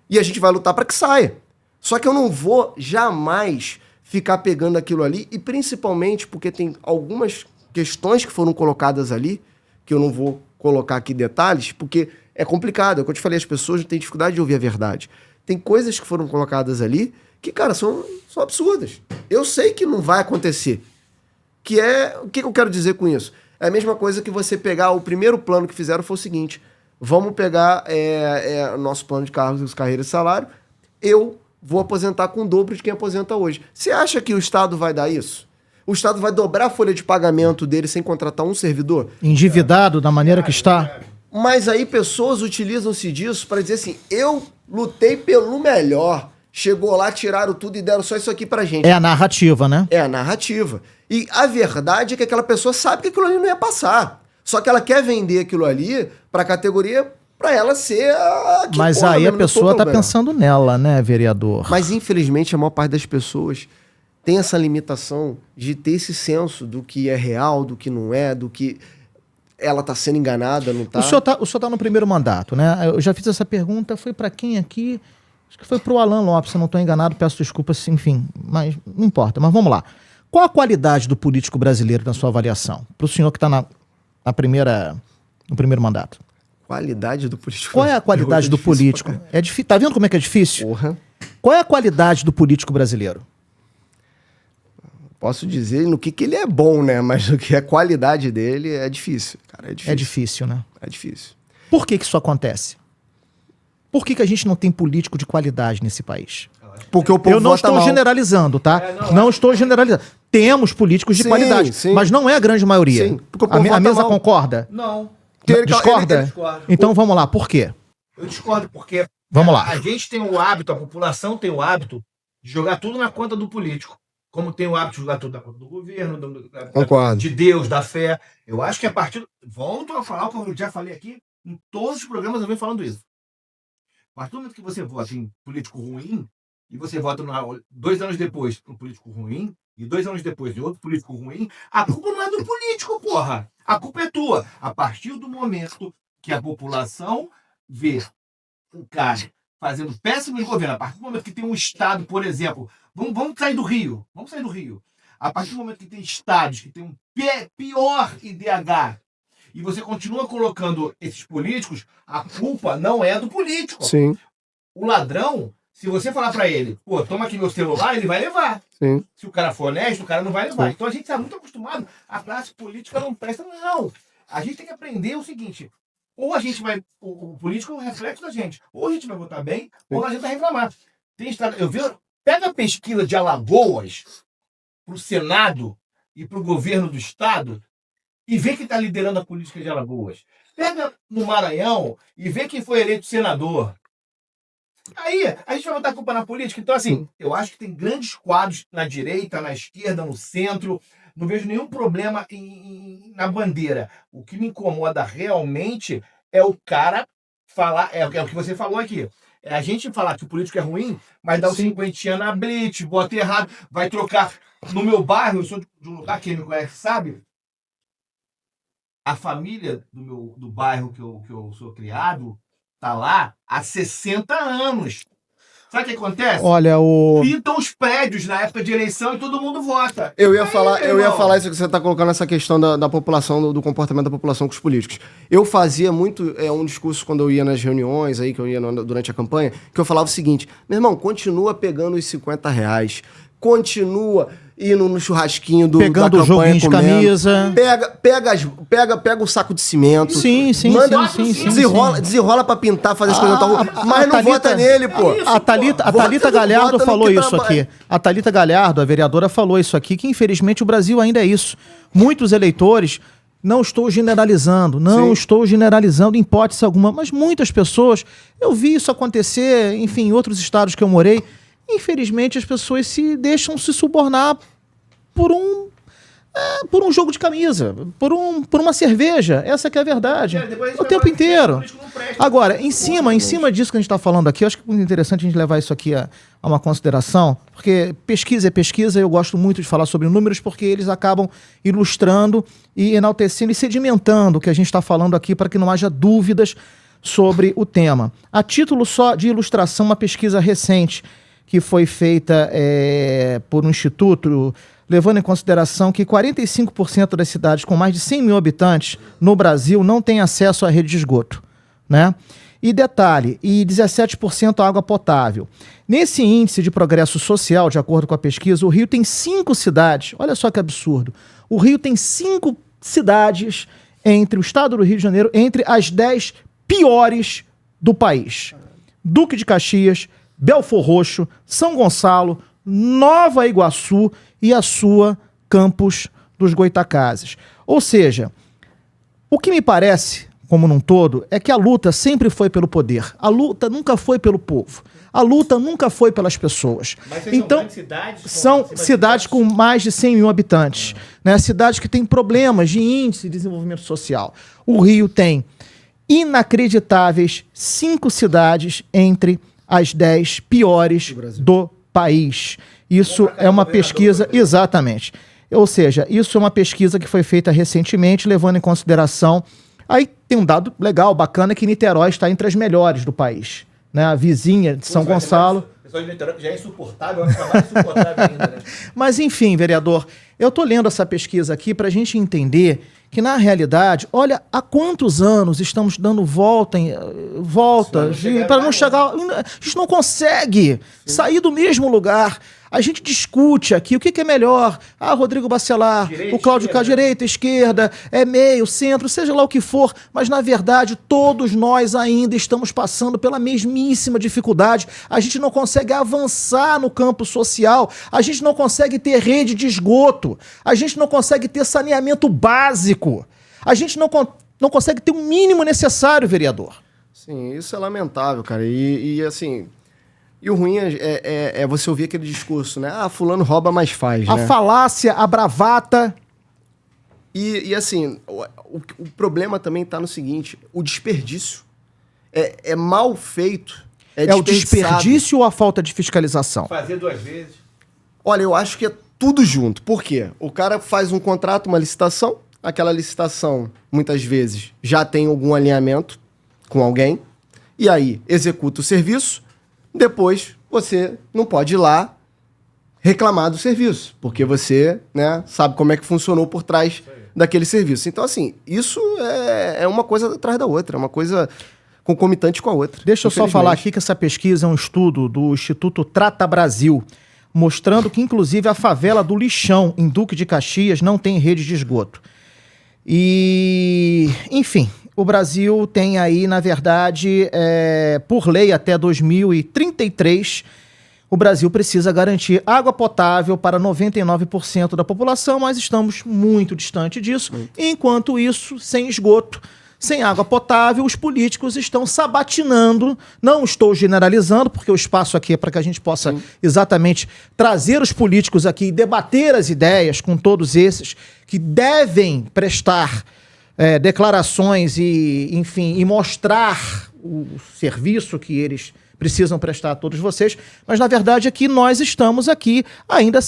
E a gente vai lutar para que saia. Só que eu não vou jamais ficar pegando aquilo ali, e principalmente porque tem algumas questões que foram colocadas ali, que eu não vou colocar aqui detalhes, porque é complicado. É o que eu te falei, as pessoas têm dificuldade de ouvir a verdade. Tem coisas que foram colocadas ali que, cara, são absurdas. Eu sei que não vai acontecer. O que eu quero dizer com isso? É a mesma coisa que você pegar o primeiro plano que fizeram foi o seguinte, vamos pegar o nosso plano de cargos, carreiras e salário, eu vou aposentar com o dobro de quem aposenta hoje. Você acha que o Estado vai dar isso? O Estado vai dobrar a folha de pagamento dele sem contratar um servidor? Endividado da maneira que está? Mas aí pessoas utilizam-se disso para dizer assim, eu lutei pelo melhor. Chegou lá, tiraram tudo e deram só isso aqui pra gente. É a narrativa, né? É a narrativa. E a verdade é que aquela pessoa sabe que aquilo ali não ia passar. Só que ela quer vender aquilo ali pra categoria, pra ela ser a... Mas aí a pessoa tá pensando nela, né, vereador? Mas infelizmente a maior parte das pessoas tem essa limitação de ter esse senso do que é real, do que não é, do que ela tá sendo enganada, não tá? O senhor tá no primeiro mandato, né? Eu já fiz essa pergunta, foi pra quem aqui... Acho que foi pro Alan Lopes, se eu não estou enganado, peço desculpas, enfim, mas não importa. Mas vamos lá. Qual a qualidade do político brasileiro na sua avaliação? Para o senhor que está no primeiro mandato. Qualidade do político? Qual é a qualidade do político? É difícil. Tá vendo como é que é difícil? Porra. Qual é a qualidade do político brasileiro? Posso dizer no que ele é bom, né? Mas o que é a qualidade dele é difícil. Cara, é difícil. É difícil, né? É difícil. Por que isso acontece? Por que a gente não tem político de qualidade nesse país? Porque o povo Eu não vota estou mal. generalizando, tá? Não estou generalizando. Temos políticos de qualidade, mas não é a grande maioria. Sim, porque o povo a mesa vota mal. concorda? Não. Discorda? Discordo. Então vamos lá, por quê? Eu discordo, porque Vamos lá. A gente tem o hábito, a população tem o hábito de jogar tudo na conta do político. Como tem o hábito de jogar tudo na conta do governo, Concordo. de Deus, da fé. Eu acho que a partir... Volto a falar o que eu já falei aqui, em todos os programas eu venho falando isso. partir do momento que você vota em político ruim, e você vota 2 anos depois em um político ruim, e 2 anos depois em outro político ruim, a culpa não é do político, porra. A culpa é tua. A partir do momento que a população vê um cara fazendo péssimo governo, a partir do momento que tem um estado, por exemplo, vamos sair do Rio. Vamos sair do Rio. A partir do momento que tem estados que tem um pior IDH, e você continua colocando esses políticos, a culpa não é do político. Sim. O ladrão, se você falar pra ele, pô, toma aqui meu celular, ele vai levar. Sim. Se o cara for honesto, o cara não vai levar. Sim. Então a gente tá muito acostumado, a classe política não presta, não. A gente tem que aprender o seguinte, ou a gente vai, o político é um reflexo da gente, ou a gente vai votar bem, ou a gente vai reclamar. Pega a pesquisa de Alagoas pro Senado e pro governo do estado, e vê quem está liderando a política de Alagoas. Pega no Maranhão e vê quem foi eleito senador. Aí, a gente vai botar a culpa na política. Então, assim, eu acho que tem grandes quadros na direita, na esquerda, no centro. Não vejo nenhum problema na bandeira. O que me incomoda realmente é o cara falar, é o que você falou aqui. É a gente falar que o político é ruim, mas dá o 50 na blitz, bota errado, vai trocar. No meu bairro, eu sou de um lugar, quem me conhece sabe, a família do bairro que eu sou criado tá lá há 60 anos. Sabe o que acontece? Olha, Pintam os prédios na época de eleição e todo mundo vota. Eu ia falar isso que você está colocando, essa questão da população, do comportamento da população com os políticos. Eu fazia muito um discurso quando eu ia nas reuniões, aí, que eu ia durante a campanha, que eu falava o seguinte: meu irmão, continua pegando os R$50, continua indo no churrasquinho pegando da o joguinho de comendo, camisa. Pega o saco de cimento. Sim. Desenrola pra pintar, fazer as coisas. Mas não vota nele, pô. A Thalita Galhardo falou isso aqui. A Thalita Galhardo, a vereadora, falou isso aqui, que infelizmente o Brasil ainda é isso. Muitos eleitores, não estou generalizando em hipótese alguma, mas muitas pessoas, eu vi isso acontecer, enfim, em outros estados que eu morei. Infelizmente, as pessoas se deixam se subornar por um jogo de camisa, por uma cerveja. Essa que é a verdade. O tempo inteiro. Agora, em cima disso que a gente está falando aqui, eu acho que é muito interessante a gente levar isso aqui a uma consideração, porque pesquisa é pesquisa, eu gosto muito de falar sobre números, porque eles acabam ilustrando e enaltecendo e sedimentando o que a gente está falando aqui, para que não haja dúvidas sobre o tema. A título só de ilustração, uma pesquisa recente que foi feita por um instituto, levando em consideração que 45% das cidades com mais de 100 mil habitantes no Brasil não têm acesso à rede de esgoto, né? E detalhe, 17% à água potável. Nesse índice de progresso social, de acordo com a pesquisa, o Rio tem 5 cidades, olha só que absurdo, o Rio tem 5 cidades entre o estado do Rio de Janeiro, entre as 10 piores do país. Duque de Caxias, Belfor Roxo, São Gonçalo, Nova Iguaçu e a sua Campos dos Goytacazes. Ou seja, o que me parece, como num todo, é que a luta sempre foi pelo poder. A luta nunca foi pelo povo. A luta nunca foi pelas pessoas. Mas então, são cidades com mais de 100 mil habitantes. Né? Cidades que têm problemas de índice de desenvolvimento social. O Rio tem inacreditáveis 5 cidades entre as 10 piores do país. Isso é uma pesquisa, exatamente. Ou seja, isso é uma pesquisa que foi feita recentemente, levando em consideração... Aí tem um dado legal, bacana, que Niterói está entre as melhores do país. Né? A vizinha de São Gonçalo... O pessoal de Niterói já é insuportável, vai ficar mais insuportável ainda, né? Mas enfim, vereador, eu estou lendo essa pesquisa aqui para a gente entender que, na realidade, olha, há quantos anos estamos dando voltas para não chegar... A gente não consegue sair do mesmo lugar. A gente discute aqui o que é melhor. Rodrigo Bacelar, o Cláudio Castro, direita, esquerda, meio, centro, seja lá o que for. Mas, na verdade, todos nós ainda estamos passando pela mesmíssima dificuldade. A gente não consegue avançar no campo social. A gente não consegue ter rede de esgoto. A gente não consegue ter saneamento básico. A gente não consegue ter o mínimo necessário, vereador. Sim, isso é lamentável, cara. E assim... E o ruim é você ouvir aquele discurso, né? Fulano rouba, mas faz, né? A falácia, a bravata. E assim, o problema também está no seguinte, o desperdício é mal feito. É o desperdício ou a falta de fiscalização? Fazer 2 vezes. Olha, eu acho que é tudo junto. Por quê? O cara faz um contrato, uma licitação, aquela licitação, muitas vezes, já tem algum alinhamento com alguém, e aí executa o serviço, depois você não pode ir lá reclamar do serviço, porque você, né, sabe como é que funcionou por trás daquele serviço. Então, assim, isso é uma coisa atrás da outra, é uma coisa concomitante com a outra. Deixa eu só falar aqui que essa pesquisa é um estudo do Instituto Trata Brasil, mostrando que, inclusive, a favela do Lixão, em Duque de Caxias, não tem rede de esgoto. E, enfim, o Brasil tem aí, na verdade, por lei até 2033, o Brasil precisa garantir água potável para 99% da população, mas estamos muito distante disso. Enquanto isso, sem esgoto, sem água potável, os políticos estão sabatinando. Não estou generalizando, porque o espaço aqui é para que a gente possa exatamente trazer os políticos aqui e debater as ideias com todos esses que devem prestar declarações e, enfim, e mostrar o serviço que eles precisam prestar a todos vocês. Mas, na verdade, aqui nós estamos aqui ainda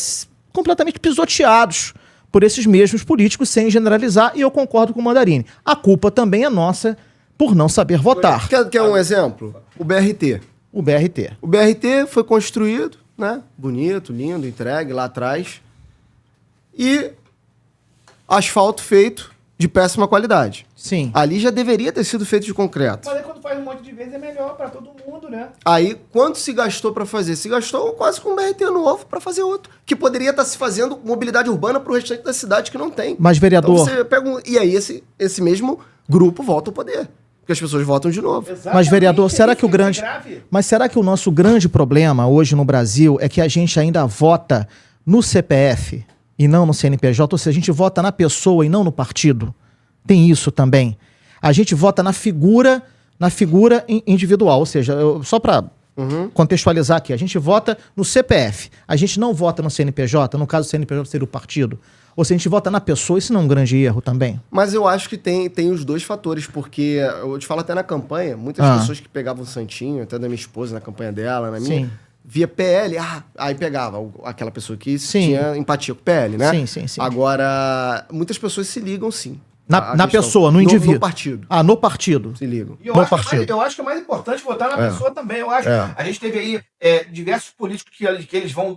completamente pisoteados por esses mesmos políticos, sem generalizar, e eu concordo com o Mandarini. A culpa também é nossa por não saber votar. Quer um exemplo? O BRT. O BRT. O BRT foi construído, né? Bonito, lindo, entregue lá atrás. E asfalto feito de péssima qualidade. Sim. Ali já deveria ter sido feito de concreto. Mas aí quando faz um monte de vezes é melhor pra todo mundo, né? Aí, quanto se gastou para fazer? Se gastou quase com um BRT novo para fazer outro. Que poderia estar se fazendo mobilidade urbana para o restante da cidade que não tem. Mas, vereador... Então, você pega e aí esse mesmo grupo volta ao poder. Porque as pessoas votam de novo. Exatamente. Mas, vereador, será que o grande... Mas será que o nosso grande problema hoje no Brasil é que a gente ainda vota no CPF e não no CNPJ? Ou seja, a gente vota na pessoa e não no partido? Tem isso também. A gente vota na figura individual. Ou seja, só para contextualizar aqui, a gente vota no CPF. A gente não vota no CNPJ. No caso, o CNPJ seria o partido. Ou seja, a gente vota na pessoa. Isso não é um grande erro também? Mas eu acho que tem os dois fatores, porque eu te falo até na campanha, muitas pessoas que pegavam o Santinho, até da minha esposa na campanha dela, na minha, via PL, aí pegava aquela pessoa que tinha empatia com o PL, né? Sim. Agora, muitas pessoas se ligam, sim. Na pessoa, no indivíduo. No partido. No partido. Se ligam. E eu acho que é mais importante votar na pessoa também. Eu acho. A gente teve aí diversos políticos que eles vão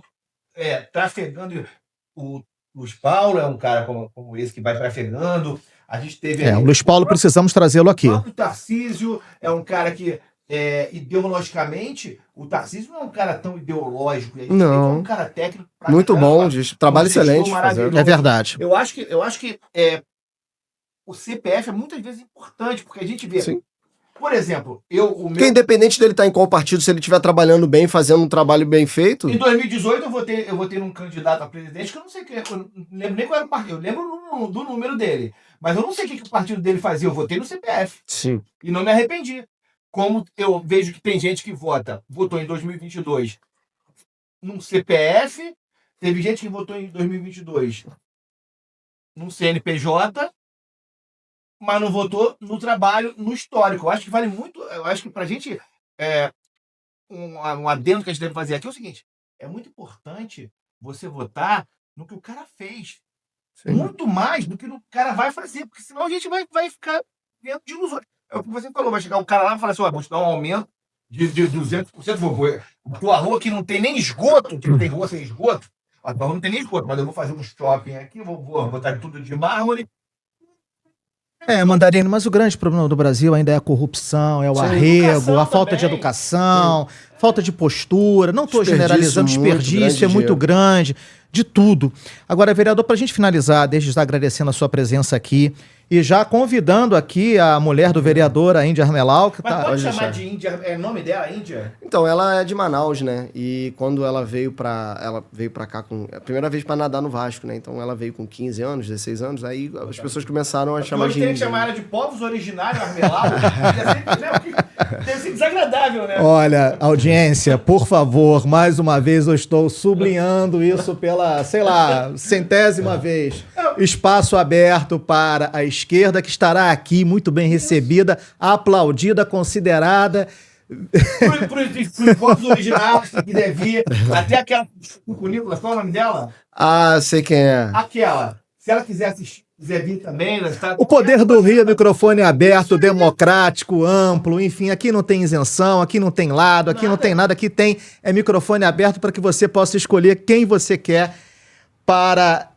trafegando. O Luiz Paulo é um cara como esse que vai trafegando. A gente teve o Luiz Paulo, precisamos trazê-lo aqui. O Tarcísio é um cara que, ideologicamente, o Tarcísio não é um cara tão ideológico. Não. É um cara técnico. Muito bom, trabalho excelente. É verdade. Eu acho que o CPF é muitas vezes importante, porque a gente vê... Sim. Por exemplo, Porque independente dele estar em qual partido, se ele estiver trabalhando bem, fazendo um trabalho bem feito... Em 2018 eu votei num candidato a presidente que eu não sei eu não lembro nem qual era o partido. Eu lembro do número dele. Mas eu não sei o que o partido dele fazia. Eu votei no CPF. Sim. E não me arrependi. Como eu vejo que tem gente que votou em 2022 num CPF, teve gente que votou em 2022 num CNPJ, mas não votou no trabalho, no histórico. Eu acho que vale muito. Eu acho que pra gente. Um adendo que a gente deve fazer aqui é o seguinte: é muito importante você votar no que o cara fez. Sim. Muito mais do que o cara vai fazer, porque senão a gente vai ficar vendo de ilusões. É o que você falou: vai chegar o cara lá e falar assim: vou te dar um aumento de 200%. Tua rua que não tem nem esgoto, que não tem rua sem esgoto, a tua rua não tem nem esgoto, mas eu vou fazer um shopping aqui, vou botar tudo de mármore. Mandarino, mas o grande problema do Brasil ainda é a corrupção, é o arrego, a falta de educação, falta de postura. Não estou generalizando, desperdício é muito grande, de tudo. Agora, vereador, para a gente finalizar, desde já agradecendo a sua presença aqui e já convidando aqui a mulher do vereador, a Índia Armelau. Que mas pode chamar de Índia, é nome dela, Índia? Então, ela é de Manaus, né? E quando ela veio pra cá a primeira vez para nadar no Vasco, né? Então ela veio com 15 anos, 16 anos, aí as pessoas começaram a chamar de Índia. Tem que chamar ela de povos originários, Armelau, deve ser desagradável, né? Olha, audiência, por favor, mais uma vez eu estou sublinhando isso pela, 100ª vez. Espaço aberto para a esquerda, que estará aqui muito bem recebida, aplaudida, considerada, Pros votos originais, que quiser vir. Até aquela com o Nicolas, qual é o nome dela? Ah, sei quem é. Aquela. Se ela quiser assistir, quiser vir também. Tá... O Poder do Rio, microfone aberto, democrático, amplo, enfim, aqui não tem isenção, aqui não tem lado, aqui não tem nada, aqui tem microfone aberto para que você possa escolher quem você quer para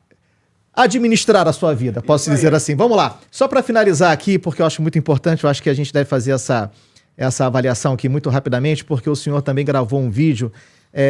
administrar a sua vida, posso dizer assim. Vamos lá, só para finalizar aqui, porque eu acho muito importante, eu acho que a gente deve fazer essa avaliação aqui muito rapidamente, porque o senhor também gravou um vídeo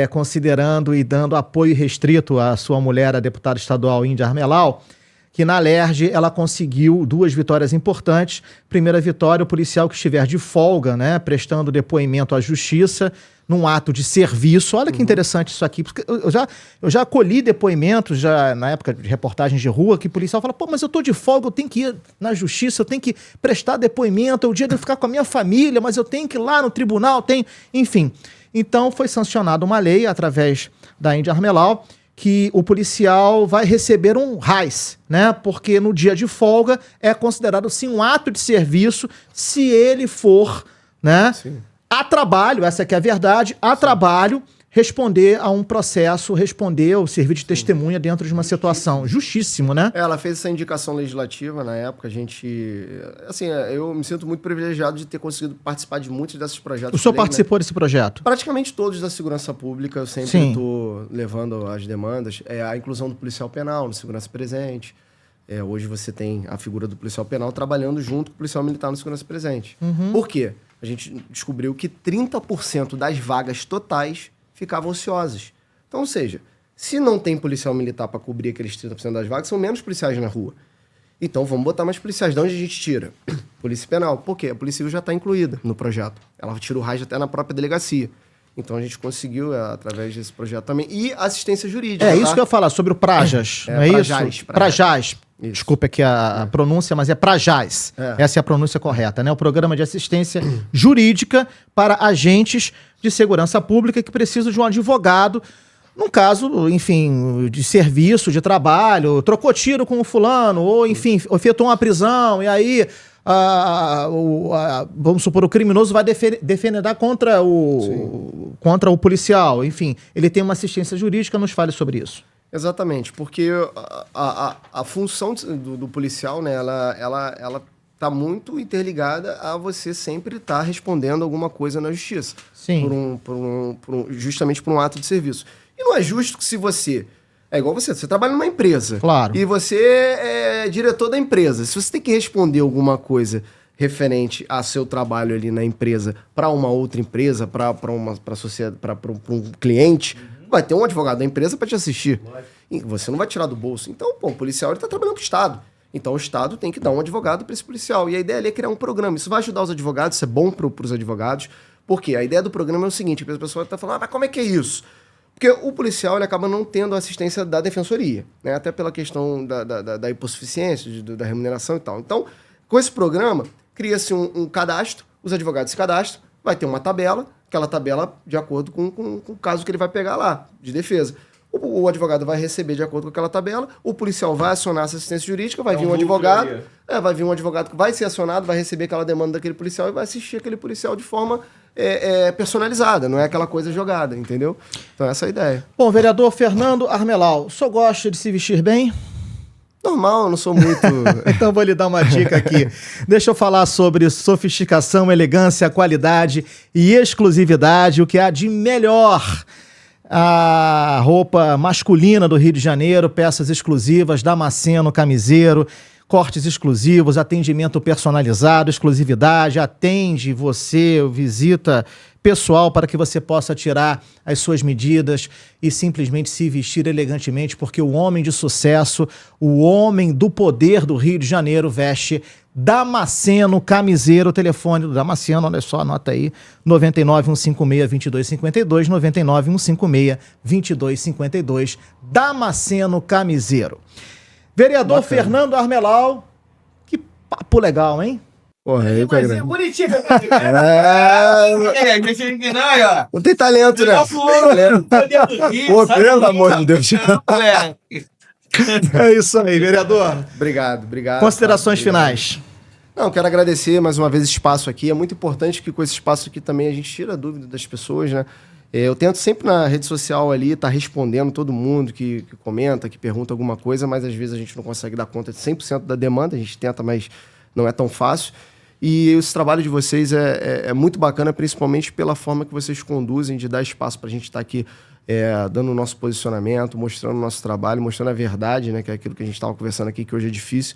considerando e dando apoio restrito à sua mulher, a deputada estadual Índia Armelau, que na LERJ ela conseguiu 2 vitórias importantes. Primeira vitória, o policial que estiver de folga, né, prestando depoimento à justiça, num ato de serviço. Olha que interessante isso aqui, porque eu já colhi depoimentos, já na época de reportagens de rua, que o policial fala, pô, mas eu tô de folga, eu tenho que ir na justiça, eu tenho que prestar depoimento, é o dia de eu ficar com a minha família, mas eu tenho que ir lá no tribunal, enfim. Então foi sancionada uma lei, através da Índia Armelau, que o policial vai receber um RAIS, né? Porque no dia de folga é considerado, sim, um ato de serviço se ele for, né? Sim. A trabalho, essa que é a verdade, a trabalho, responder a um processo, responder ou servir de testemunha dentro de uma situação. Justíssimo, né? Ela fez essa indicação legislativa na época, assim, eu me sinto muito privilegiado de ter conseguido participar de muitos desses projetos. O senhor participou desse projeto? Praticamente todos da segurança pública, eu sempre estou levando as demandas. A inclusão do policial penal no segurança presente. Hoje você tem a figura do policial penal trabalhando junto com o policial militar no segurança presente. Por quê? A gente descobriu que 30% das vagas totais ficavam ociosas. Então, ou seja, se não tem policial militar para cobrir aqueles 30% das vagas, são menos policiais na rua. Então, vamos botar mais policiais. De onde a gente tira? Polícia Penal. Por quê? A Polícia Civil já está incluída no projeto. Ela tira o RAIS até na própria delegacia. Então, a gente conseguiu, através desse projeto também. E assistência jurídica. Isso que eu ia falar, sobre o Prajas, não é isso? Prajas. Desculpa aqui a pronúncia, mas é Prajas. Essa é a pronúncia correta, né? O Programa de Assistência Jurídica para Agentes de Segurança Pública que precisam de um advogado, num caso, enfim, de serviço, de trabalho, trocou tiro com o fulano, ou, enfim, efetuou uma prisão, e aí, vamos supor, o criminoso vai defender contra o policial. Enfim, ele tem uma assistência jurídica, nos fale sobre isso. Exatamente, porque a função do policial, né, ela está muito interligada a você sempre estar respondendo alguma coisa na justiça. Sim. Justamente por um ato de serviço. E não é justo que se você... É igual você trabalha numa empresa. Claro. E você é diretor da empresa. Se você tem que responder alguma coisa referente a seu trabalho ali na empresa para uma outra empresa, para um cliente... Vai ter um advogado da empresa para te assistir. E você não vai tirar do bolso. Então, o policial está trabalhando para o Estado. Então, o Estado tem que dar um advogado para esse policial. E a ideia ali é criar um programa. Isso vai ajudar os advogados, isso é bom para os advogados. Por quê? A ideia do programa é o seguinte, a pessoa está falando, mas como é que é isso? Porque o policial ele acaba não tendo a assistência da defensoria, né? Até pela questão da hipossuficiência, da remuneração e tal. Então, com esse programa, cria-se um cadastro, os advogados se cadastram, vai ter uma tabela, aquela tabela de acordo com o caso que ele vai pegar lá, de defesa. O advogado vai receber de acordo com aquela tabela, o policial vai acionar essa assistência jurídica, vai vir um advogado, vai vir um advogado que vai ser acionado, vai receber aquela demanda daquele policial e vai assistir aquele policial de forma personalizada, não é aquela coisa jogada, entendeu? Então essa é a ideia. Bom, vereador Fernando Armelau, o senhor gosta de se vestir bem? Normal, eu não sou muito... Então vou lhe dar uma dica aqui. Deixa eu falar sobre sofisticação, elegância, qualidade e exclusividade, o que há de melhor. A roupa masculina do Rio de Janeiro, peças exclusivas, Damasceno Camiseiro, cortes exclusivos, atendimento personalizado, exclusividade, atende você, visita pessoal para que você possa tirar as suas medidas e simplesmente se vestir elegantemente, porque o homem de sucesso, o homem do poder do Rio de Janeiro veste Damasceno Camiseiro. O telefone do Damasceno, olha só, anota aí, 99-156-2252, 99-156-2252, Damasceno Camiseiro. Vereador Bacana. Fernando Armelau, que papo legal, hein? Porra, aí, Mas é bonitinho, meu amigo. Não tem talento, né? Pô, pelo amor de Deus. É isso aí, vereador. Obrigado. Considerações finais. Não, quero agradecer mais uma vez esse espaço aqui. É muito importante que com esse espaço aqui também a gente tira a dúvida das pessoas, né? Eu tento sempre na rede social ali estar respondendo todo mundo que comenta, que pergunta alguma coisa, mas às vezes a gente não consegue dar conta de 100% da demanda. A gente tenta, mas não é tão fácil. E esse trabalho de vocês é muito bacana, principalmente pela forma que vocês conduzem, de dar espaço para a gente estar aqui dando o nosso posicionamento, mostrando o nosso trabalho, mostrando a verdade, né? Que é aquilo que a gente estava conversando aqui, que hoje é difícil.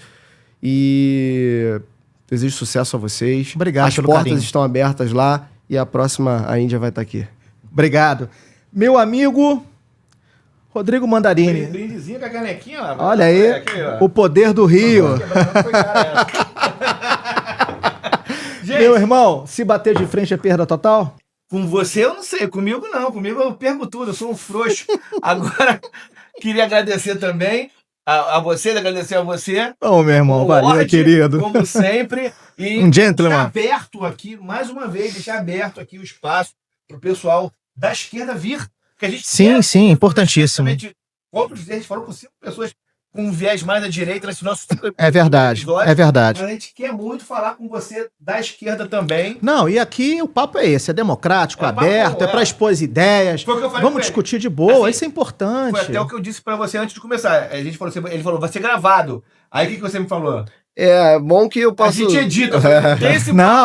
E desejo sucesso a vocês. Obrigado. As portas estão abertas lá e a próxima a Índia vai estar aqui. Obrigado. Meu amigo Rodrigo Mandarini. Brindezinho com a canequinha lá. Olha aí, aqui, o poder do Rio. Gente, meu irmão, se bater de frente é perda total? Com você eu não sei, comigo não. Comigo eu perco tudo, eu sou um frouxo. Agora, queria agradecer também a você, agradecer a você. Ô, meu irmão, valeu, querido. Como sempre. E um gentleman. Deixar aberto aqui, mais uma vez, deixar aberto aqui o espaço para o pessoal da esquerda vir. Que a gente sim, importantíssimo. Outros dias a gente falou com 5 pessoas com um viés mais à direita nesse nosso É verdade. Mas a gente quer muito falar com você da esquerda também. Não, e aqui o papo é esse, é democrático, aberto, é para expor expor. Foi o que eu falei. Vamos discutir de boa, assim, isso é importante. Foi até o que eu disse para você antes de começar. A gente falou, ele falou, vai ser gravado. Aí o que você me falou? É bom que eu posso... A gente edita.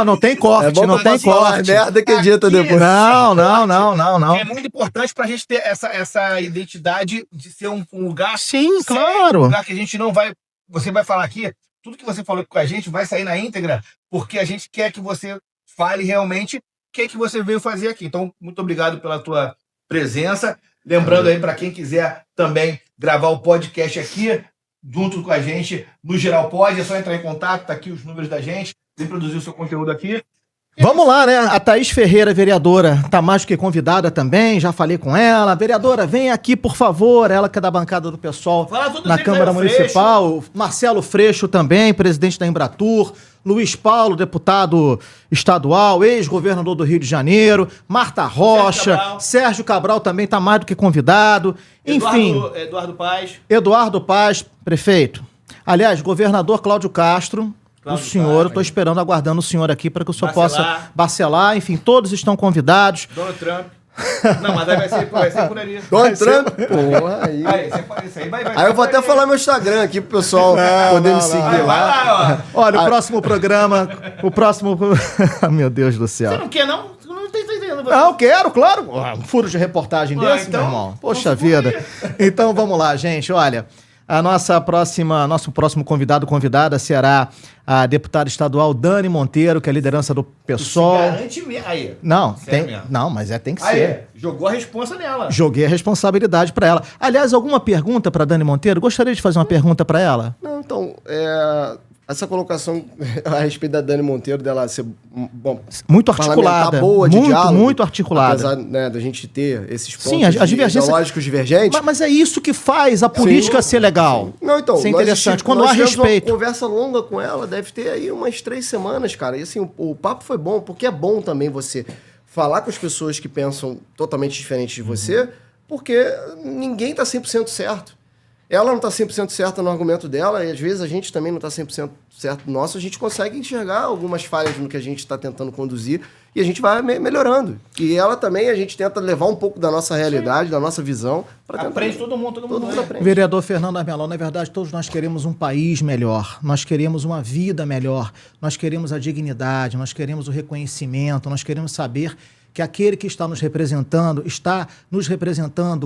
Não tem corte, não tem corte. Merda que edita depois. Não. É muito importante pra gente ter essa identidade de ser um lugar... Sim, claro. Um lugar que a gente não vai... Você vai falar aqui, tudo que você falou com a gente vai sair na íntegra, porque a gente quer que você fale realmente o que você veio fazer aqui. Então, muito obrigado pela tua presença. Lembrando aí, pra quem quiser também gravar o podcast aqui, junto com a gente, no Geral Pode, é só entrar em contato, tá aqui os números da gente, vem produzir o seu conteúdo aqui. Vamos lá, né? A Thaís Ferreira, vereadora, tá mais do que convidada também, já falei com ela. Vereadora, vem aqui, por favor, ela que é da bancada do PSOL na Câmara Municipal. Marcelo Freixo também, presidente da Embratur. Luiz Paulo, deputado estadual, ex-governador do Rio de Janeiro. Marta Rocha, Sérgio Cabral também tá mais do que convidado. Enfim. Eduardo Paz, prefeito. Aliás, governador Cláudio Castro. O senhor, eu estou esperando, aguardando o senhor aqui para que o senhor possa bacelar. Enfim, todos estão convidados. Donald Trump. Não, mas aí vai ser por ali. Donald Trump? Porra, aí. Aí eu vou até falar meu Instagram aqui pro pessoal poder me seguir lá. Olha, o próximo programa. Meu Deus do céu. Você não quer, não? Não tem entendendo. Não, quero, claro. Um furo de reportagem desse, então, meu irmão. Poxa vida. Então vamos lá, gente. Olha. Nosso próximo convidada será a deputada estadual Dani Monteiro, que é a liderança do PSOL. Garante mesmo. Aí. Não, mas tem que ser. Jogou a responsa nela. Joguei a responsabilidade para ela. Aliás, alguma pergunta para Dani Monteiro? Gostaria de fazer uma pergunta para ela? Não, então, essa colocação a respeito da Dani Monteiro, dela ser muito articulada, boa de diálogo, muito articulada. Apesar, né, da gente ter esses pontos ideológicos divergentes. Mas é isso que faz a política ser legal. Sim. Não, então, ser interessante. Quando há respeito. Uma conversa longa com ela, deve ter aí umas 3 semanas, cara. E assim, o papo foi bom, porque é bom também você falar com as pessoas que pensam totalmente diferente de você, porque ninguém tá 100% certo. Ela não está 100% certa no argumento dela, e às vezes a gente também não está 100% certo no nosso, a gente consegue enxergar algumas falhas no que a gente está tentando conduzir, e a gente vai melhorando. E ela também, a gente tenta levar um pouco da nossa realidade, da nossa visão. Aprende todo mundo aprende. Vereador Fernando Armelão, na verdade, todos nós queremos um país melhor, nós queremos uma vida melhor, nós queremos a dignidade, nós queremos o reconhecimento, nós queremos saber que aquele que está nos representando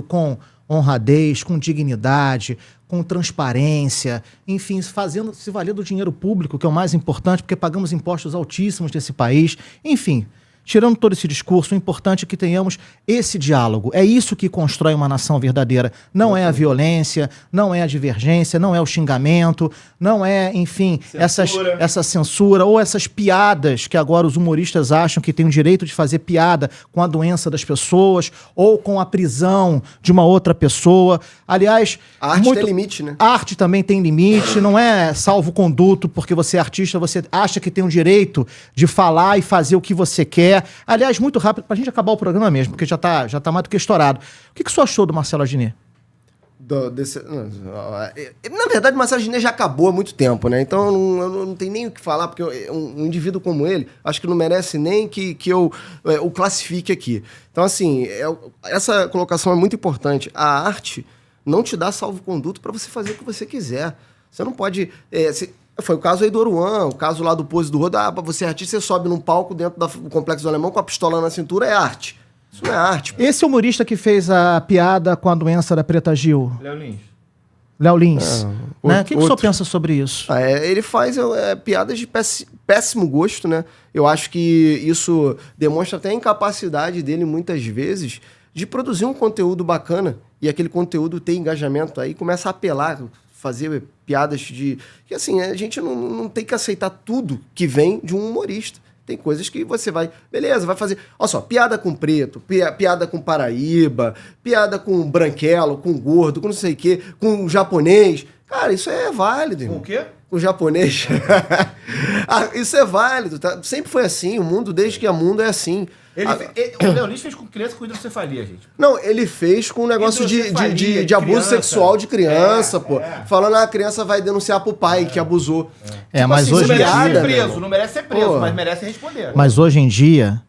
com honradez, com dignidade, com transparência, enfim, se valer do dinheiro público, que é o mais importante, porque pagamos impostos altíssimos desse país, enfim. Tirando todo esse discurso, o importante é que tenhamos esse diálogo. É isso que constrói uma nação verdadeira. Não é a violência, não é a divergência, não é o xingamento, não é, enfim, essa censura ou essas piadas que agora os humoristas acham que têm o direito de fazer piada com a doença das pessoas ou com a prisão de uma outra pessoa. Aliás... A arte tem limite, né? A arte também tem limite, não é salvo-conduto porque você é artista, você acha que tem o direito de falar e fazer o que você quer. Aliás, muito rápido, pra gente acabar o programa mesmo, porque já tá mais do que estourado. O que o senhor achou do Marcelo Adnet? Na verdade, Marcelo Diné já acabou há muito tempo, né? Então eu não tenho nem o que falar, porque um indivíduo como ele, acho que não merece nem que eu o classifique aqui. Então, assim, essa colocação é muito importante. A arte não te dá salvo-conduto para você fazer o que você quiser. Você não pode... Foi o caso aí do Oruan, o caso lá do Pose do Rodo. Você é artista, você sobe num palco dentro do Complexo do Alemão com a pistola na cintura, é arte. Isso não é arte. Esse humorista que fez a piada com a doença da Preta Gil. Léo Lins. Né? O que o senhor pensa sobre isso? Ele faz piadas de péssimo gosto, né? Eu acho que isso demonstra até a incapacidade dele, muitas vezes, de produzir um conteúdo bacana e aquele conteúdo ter engajamento aí, começa a apelar, fazer piadas de... Que assim, a gente não tem que aceitar tudo que vem de um humorista. Tem coisas que você vai... Beleza, vai fazer... Olha só, piada com preto, piada com Paraíba, piada com branquelo, com gordo, com não sei o quê, com japonês. Cara, isso é válido, irmão. Com o quê? Com japonês. Isso é válido, tá? Sempre foi assim. O mundo, desde que o mundo é assim. O Léo Lins fez com criança com hidrocefalia, gente. Não, ele fez com um negócio de abuso sexual de criança, pô. Falando, a criança vai denunciar pro pai que abusou. Mas assim, hoje Não em merece dia... ser preso, não merece ser preso, mas merece responder. Mas hoje em dia,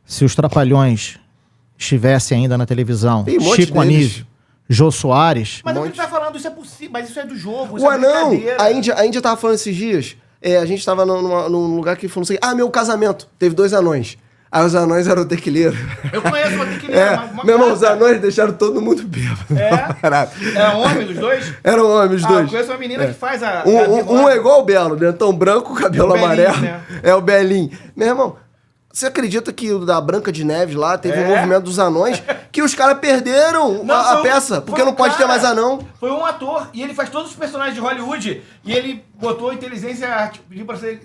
se os Trapalhões estivessem ainda na televisão, Tem um monte Chico deles. Anísio, Jô Soares... Mas o que ele tá falando, isso é possível, mas isso é do jogo, isso Ué, é não, brincadeira. a Índia tava falando esses dias, a gente tava num lugar que falou assim, meu casamento, teve 2 anões. Aí os anões eram tequileiros. Eu conheço uma tequileira. Meu irmão, os anões deixaram todo mundo bêbado. Era homem os dois? Eram homens os dois. Eu conheço uma menina que faz a... Um é igual o Belo, dentão branco, cabelo O Belinho, amarelo. né? É o Belinho. Meu irmão, você acredita que o da Branca de Neves lá teve um movimento dos anões que os caras perderam a peça, porque não pode ter mais anão? Foi um ator, e ele faz todos os personagens de Hollywood, e ele botou inteligência, pediu pra ser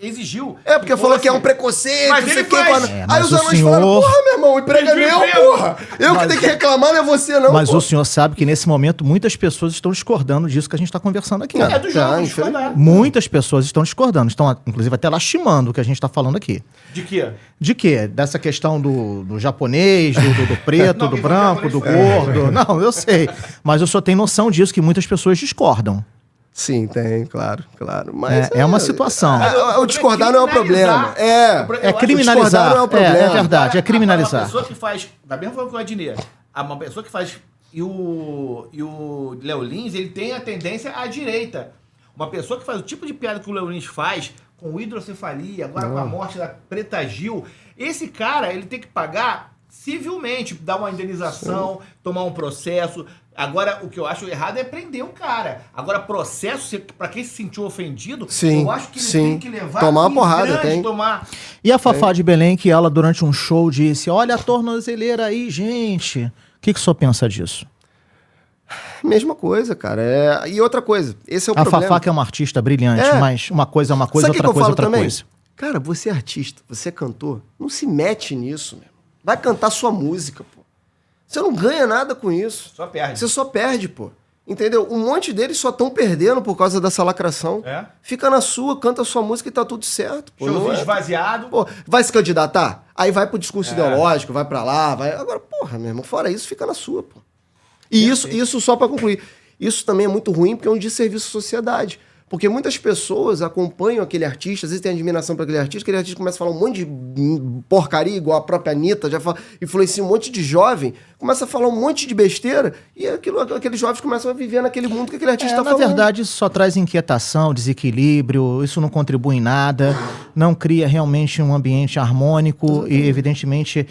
exigiu. Porque falou que é um preconceito, Mas não sei ele o que. faz. Aí os o anões senhor- falaram, porra, meu irmão, o emprego é Perdi o meu, emprego. porra. Eu que tenho que reclamar, não é você, não, Mas pô. o senhor sabe que nesse momento muitas pessoas estão discordando disso que a gente está conversando aqui. É do jogo, Tá, discordar. Muitas pessoas estão discordando, estão inclusive até lastimando o que a gente está falando aqui. De quê? De quê? Dessa questão do japonês, do preto, Não, do quem branco, fala do japonês gordo. Não, eu sei. Mas eu só tenho noção disso, que muitas pessoas discordam. Sim, tem, claro. Mas É uma situação. O discordar não é o problema. É criminalizar. discordar não é o problema. É verdade, é Uma criminalizar. pessoa que faz, da mesma forma que o Adnet, uma pessoa que faz, e o Léo Lins, ele tem a tendência à direita. Uma pessoa que faz o tipo de piada que o Léo Lins faz, com hidrocefalia, agora com a morte da Preta Gil, esse cara, ele tem que pagar civilmente, dar uma indenização, tomar um processo. Agora, o que eu acho errado é prender o cara. Agora, processo, pra quem se sentiu ofendido, Sim, eu acho que ele sim. tem que levar Tomar uma em porrada, grande, tem. tomar... E a Fafá de Belém, que ela, durante um show, disse: olha a tornozeleira aí, gente. O que o senhor pensa disso? Mesma coisa, cara. E outra coisa, esse é o A problema. Fafá que é uma artista brilhante, É. mas uma coisa é uma coisa, Sabe o que outra que eu coisa é falo outra também? coisa. Cara, você é artista, você é cantor, não se mete nisso, meu. Vai cantar sua música, pô. Você não ganha nada com isso. Só perde. Você só perde, pô. Entendeu? Um monte deles só estão perdendo por causa dessa lacração. É. Fica na sua, canta a sua música e tá tudo certo. Pô. Showzinho Não é- esvaziado. Pô, vai se candidatar? Aí vai pro discurso ideológico, vai pra lá, vai... Agora, porra, meu irmão, fora isso, fica na sua, pô. E isso só pra concluir. Isso também é muito ruim porque é um desserviço à sociedade. Porque muitas pessoas acompanham aquele artista, às vezes tem admiração para aquele artista começa a falar um monte de porcaria, igual a própria Anitta, já fala, influencia um monte de jovem, começa a falar um monte de besteira, e aqueles jovens começam a viver naquele mundo que aquele artista está Na falando. verdade, isso só traz inquietação, desequilíbrio, isso não contribui em nada, não cria realmente um ambiente harmônico e, evidentemente,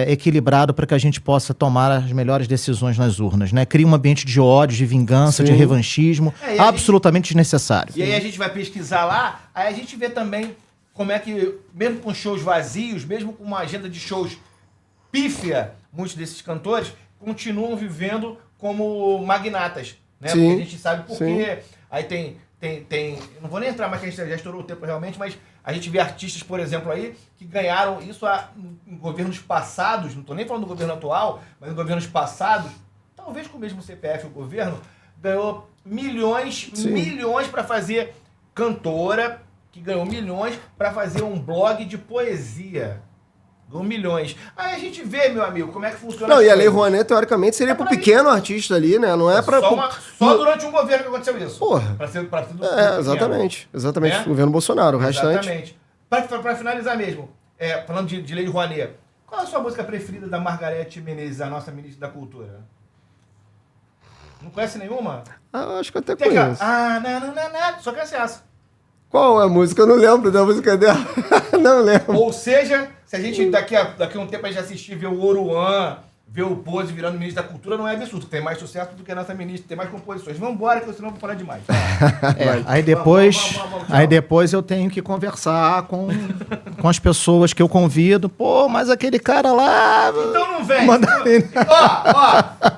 equilibrado para que a gente possa tomar as melhores decisões nas urnas, né? Cria um ambiente de ódio, de vingança, de revanchismo, E a absolutamente desnecessário. E aí a gente vai pesquisar lá, aí a gente vê também como é que, mesmo com shows vazios, mesmo com uma agenda de shows pífia, muitos desses cantores continuam vivendo como magnatas, né? Sim, Porque a gente sabe por sim. quê. Aí tem... Eu não vou nem entrar, mas que a gente já estourou o tempo realmente, mas a gente vê artistas, por exemplo, aí, que ganharam isso em governos passados, não estou nem falando do governo atual, mas em governos passados, talvez com o mesmo CPF o governo, ganhou milhões para fazer cantora, que ganhou milhões para fazer um blog de poesia. Ganham milhões. Aí a gente vê, meu amigo, como é que funciona. Não, e a Lei Rouanet, teoricamente, seria pro pequeno artista ali, né? Não é pra... Só durante um governo que aconteceu isso. Porra. Pra tudo Exatamente. Exatamente. É? O governo Bolsonaro, o restante... Exatamente. Pra finalizar mesmo, falando de Lei Rouanet, qual é a sua música preferida da Margareth Menezes, a nossa ministra da Cultura? Não conhece nenhuma? Ah, acho que eu até Tem aquela, conheço. só conhece essa. Qual é a música? Eu não lembro da música dela. Não lembro. Ou seja, se a gente daqui a um tempo a gente assistir, ver o Oruan, ver o Pose virando ministro da Cultura, não é absurdo. Tem mais sucesso do que a nossa ministra, tem mais composições. Vamos embora, que senão eu vou falar demais. Aí depois eu tenho que conversar com as pessoas que eu convido. Pô, mas aquele cara lá... Então não vem.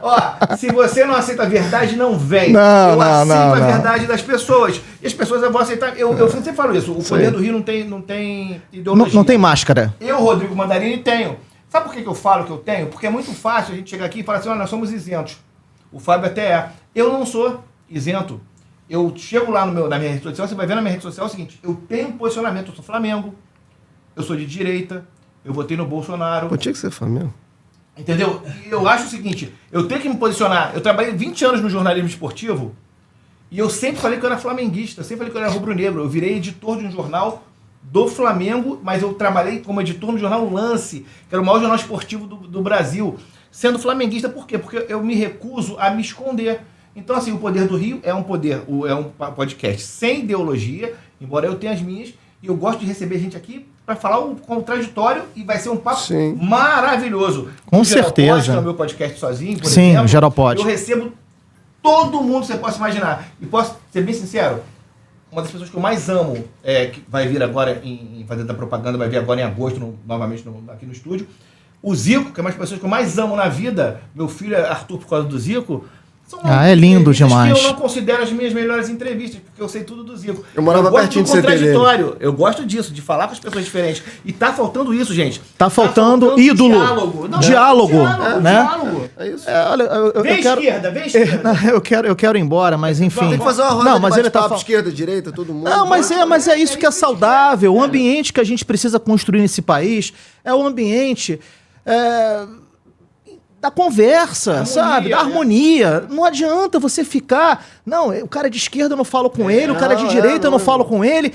Ó, se você não aceita a verdade, não vem. Não, eu não, aceito não, a não. verdade das pessoas. E as pessoas vão aceitar. Eu sempre falo isso. O poder do Rio não tem ideologia. Não tem máscara. Eu, Rodrigo Mandarini, tenho. Sabe por que eu falo que eu tenho? Porque é muito fácil a gente chegar aqui e falar assim, olha, nós somos isentos. O Fábio até é. Eu não sou isento. Eu chego lá na minha rede social, você vai ver na minha rede social o seguinte, eu tenho um posicionamento, eu sou Flamengo, eu sou de direita, eu votei no Bolsonaro. Pô, tinha que ser Flamengo. Entendeu? E eu acho o seguinte, eu tenho que me posicionar. Eu trabalhei 20 anos no jornalismo esportivo e eu sempre falei que eu era flamenguista, sempre falei que eu era rubro-negro. Eu virei editor de um jornal do Flamengo, mas eu trabalhei como editor no jornal Lance, que era o maior jornal esportivo do Brasil. Sendo flamenguista, por quê? Porque eu me recuso a me esconder. Então, assim, o Poder do Rio é um podcast sem ideologia, embora eu tenha as minhas, e eu gosto de receber gente aqui para falar o contraditório e vai ser um papo maravilhoso. Com certeza. No meu podcast sozinho, por Sim, exemplo, o Geral pode. Eu recebo todo mundo que você possa imaginar. E posso ser bem sincero, uma das pessoas que eu mais amo, que vai vir agora em fazer da propaganda, vai vir agora em agosto, novamente aqui no estúdio, o Zico, que é uma das pessoas que eu mais amo na vida, meu filho é Arthur por causa do Zico. É lindo demais. Que eu não considero as minhas melhores entrevistas, porque eu sei tudo do Zico. Eu morava pertinho de CT dele. Eu gosto disso, de falar com as pessoas diferentes. E tá faltando isso, gente. Tá faltando ídolo. Diálogo. Não, diálogo, né? Diálogo. É isso. Olha, Vem esquerda. Eu quero ir embora, mas enfim. Tem que fazer uma roda não, de mas ele tá bate-papo, esquerda, direita, todo mundo. Não, mas é isso que é saudável. O ambiente que a gente precisa construir nesse país é o ambiente da conversa, sabe? Da harmonia. Não adianta você ficar... Não, o cara de esquerda eu não falo com ele, o cara de direita eu não falo com ele.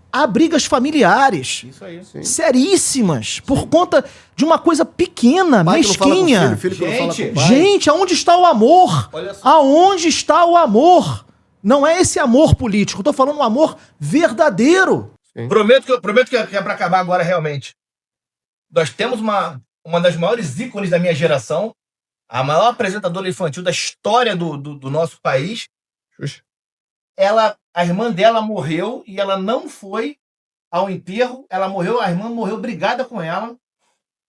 Há brigas familiares. Isso aí. Sim. Seríssimas. Por conta de uma coisa pequena, Pai mesquinha. Filho que não fala com o pai. Gente, aonde está o amor? Olha só. Aonde está o amor? Não é esse amor político. Eu tô falando um amor verdadeiro. Prometo que é pra acabar agora realmente. Nós temos uma das maiores ícones da minha geração, a maior apresentadora infantil da história do nosso país. A irmã dela morreu e ela não foi ao enterro. Ela morreu, a irmã morreu brigada com ela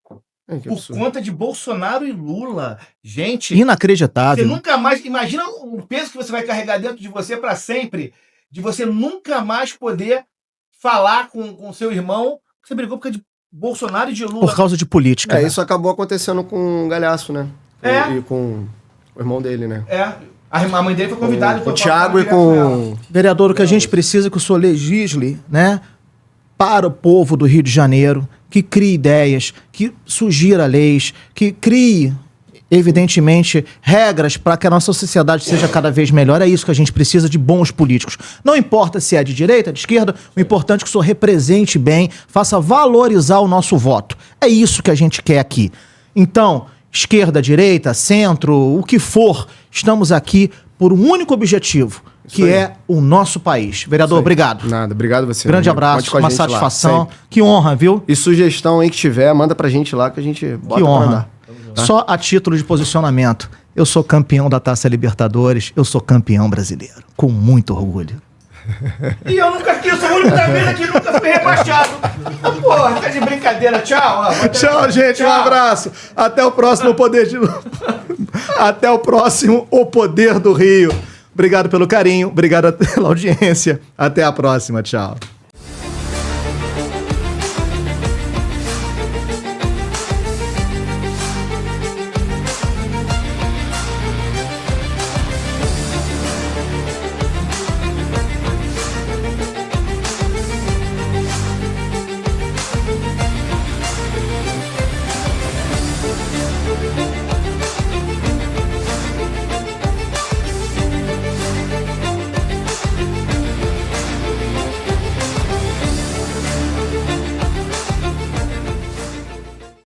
por conta de Bolsonaro e Lula. Gente, inacreditável. você nunca mais... Imagina o peso que você vai carregar dentro de você para sempre, de você nunca mais poder falar com seu irmão. Você brigou por causa de Bolsonaro e de Lula. Por causa de política. Isso acabou acontecendo com o Galhaço, né? E com o irmão dele, né? A mãe dele foi convidada. Com o Thiago e com... Vereador, o que a gente precisa é que o senhor legisle, né? Para o povo do Rio de Janeiro, que crie ideias, que sugira leis, que crie, evidentemente, regras para que a nossa sociedade seja cada vez melhor. É isso que a gente precisa, de bons políticos. Não importa se é de direita, de esquerda, o importante é que o senhor represente bem, faça valorizar o nosso voto. É isso que a gente quer aqui. Então, esquerda, direita, centro, o que for, estamos aqui por um único objetivo, que é o nosso país. Vereador, obrigado. Nada, obrigado você. Grande abraço, uma satisfação. Que honra, viu? E sugestão aí que tiver, manda pra gente lá que a gente bota. Que honra. Só a título de posicionamento, eu sou campeão da Taça Libertadores, eu sou campeão brasileiro, com muito orgulho. E eu nunca quis, sou o único da vida que nunca fui rebaixado. Porra, tá de brincadeira, tchau. Tchau, gente, um abraço. Até o próximo Poder de... Até o próximo O Poder do Rio. Obrigado pelo carinho, obrigado pela audiência. Até a próxima, tchau.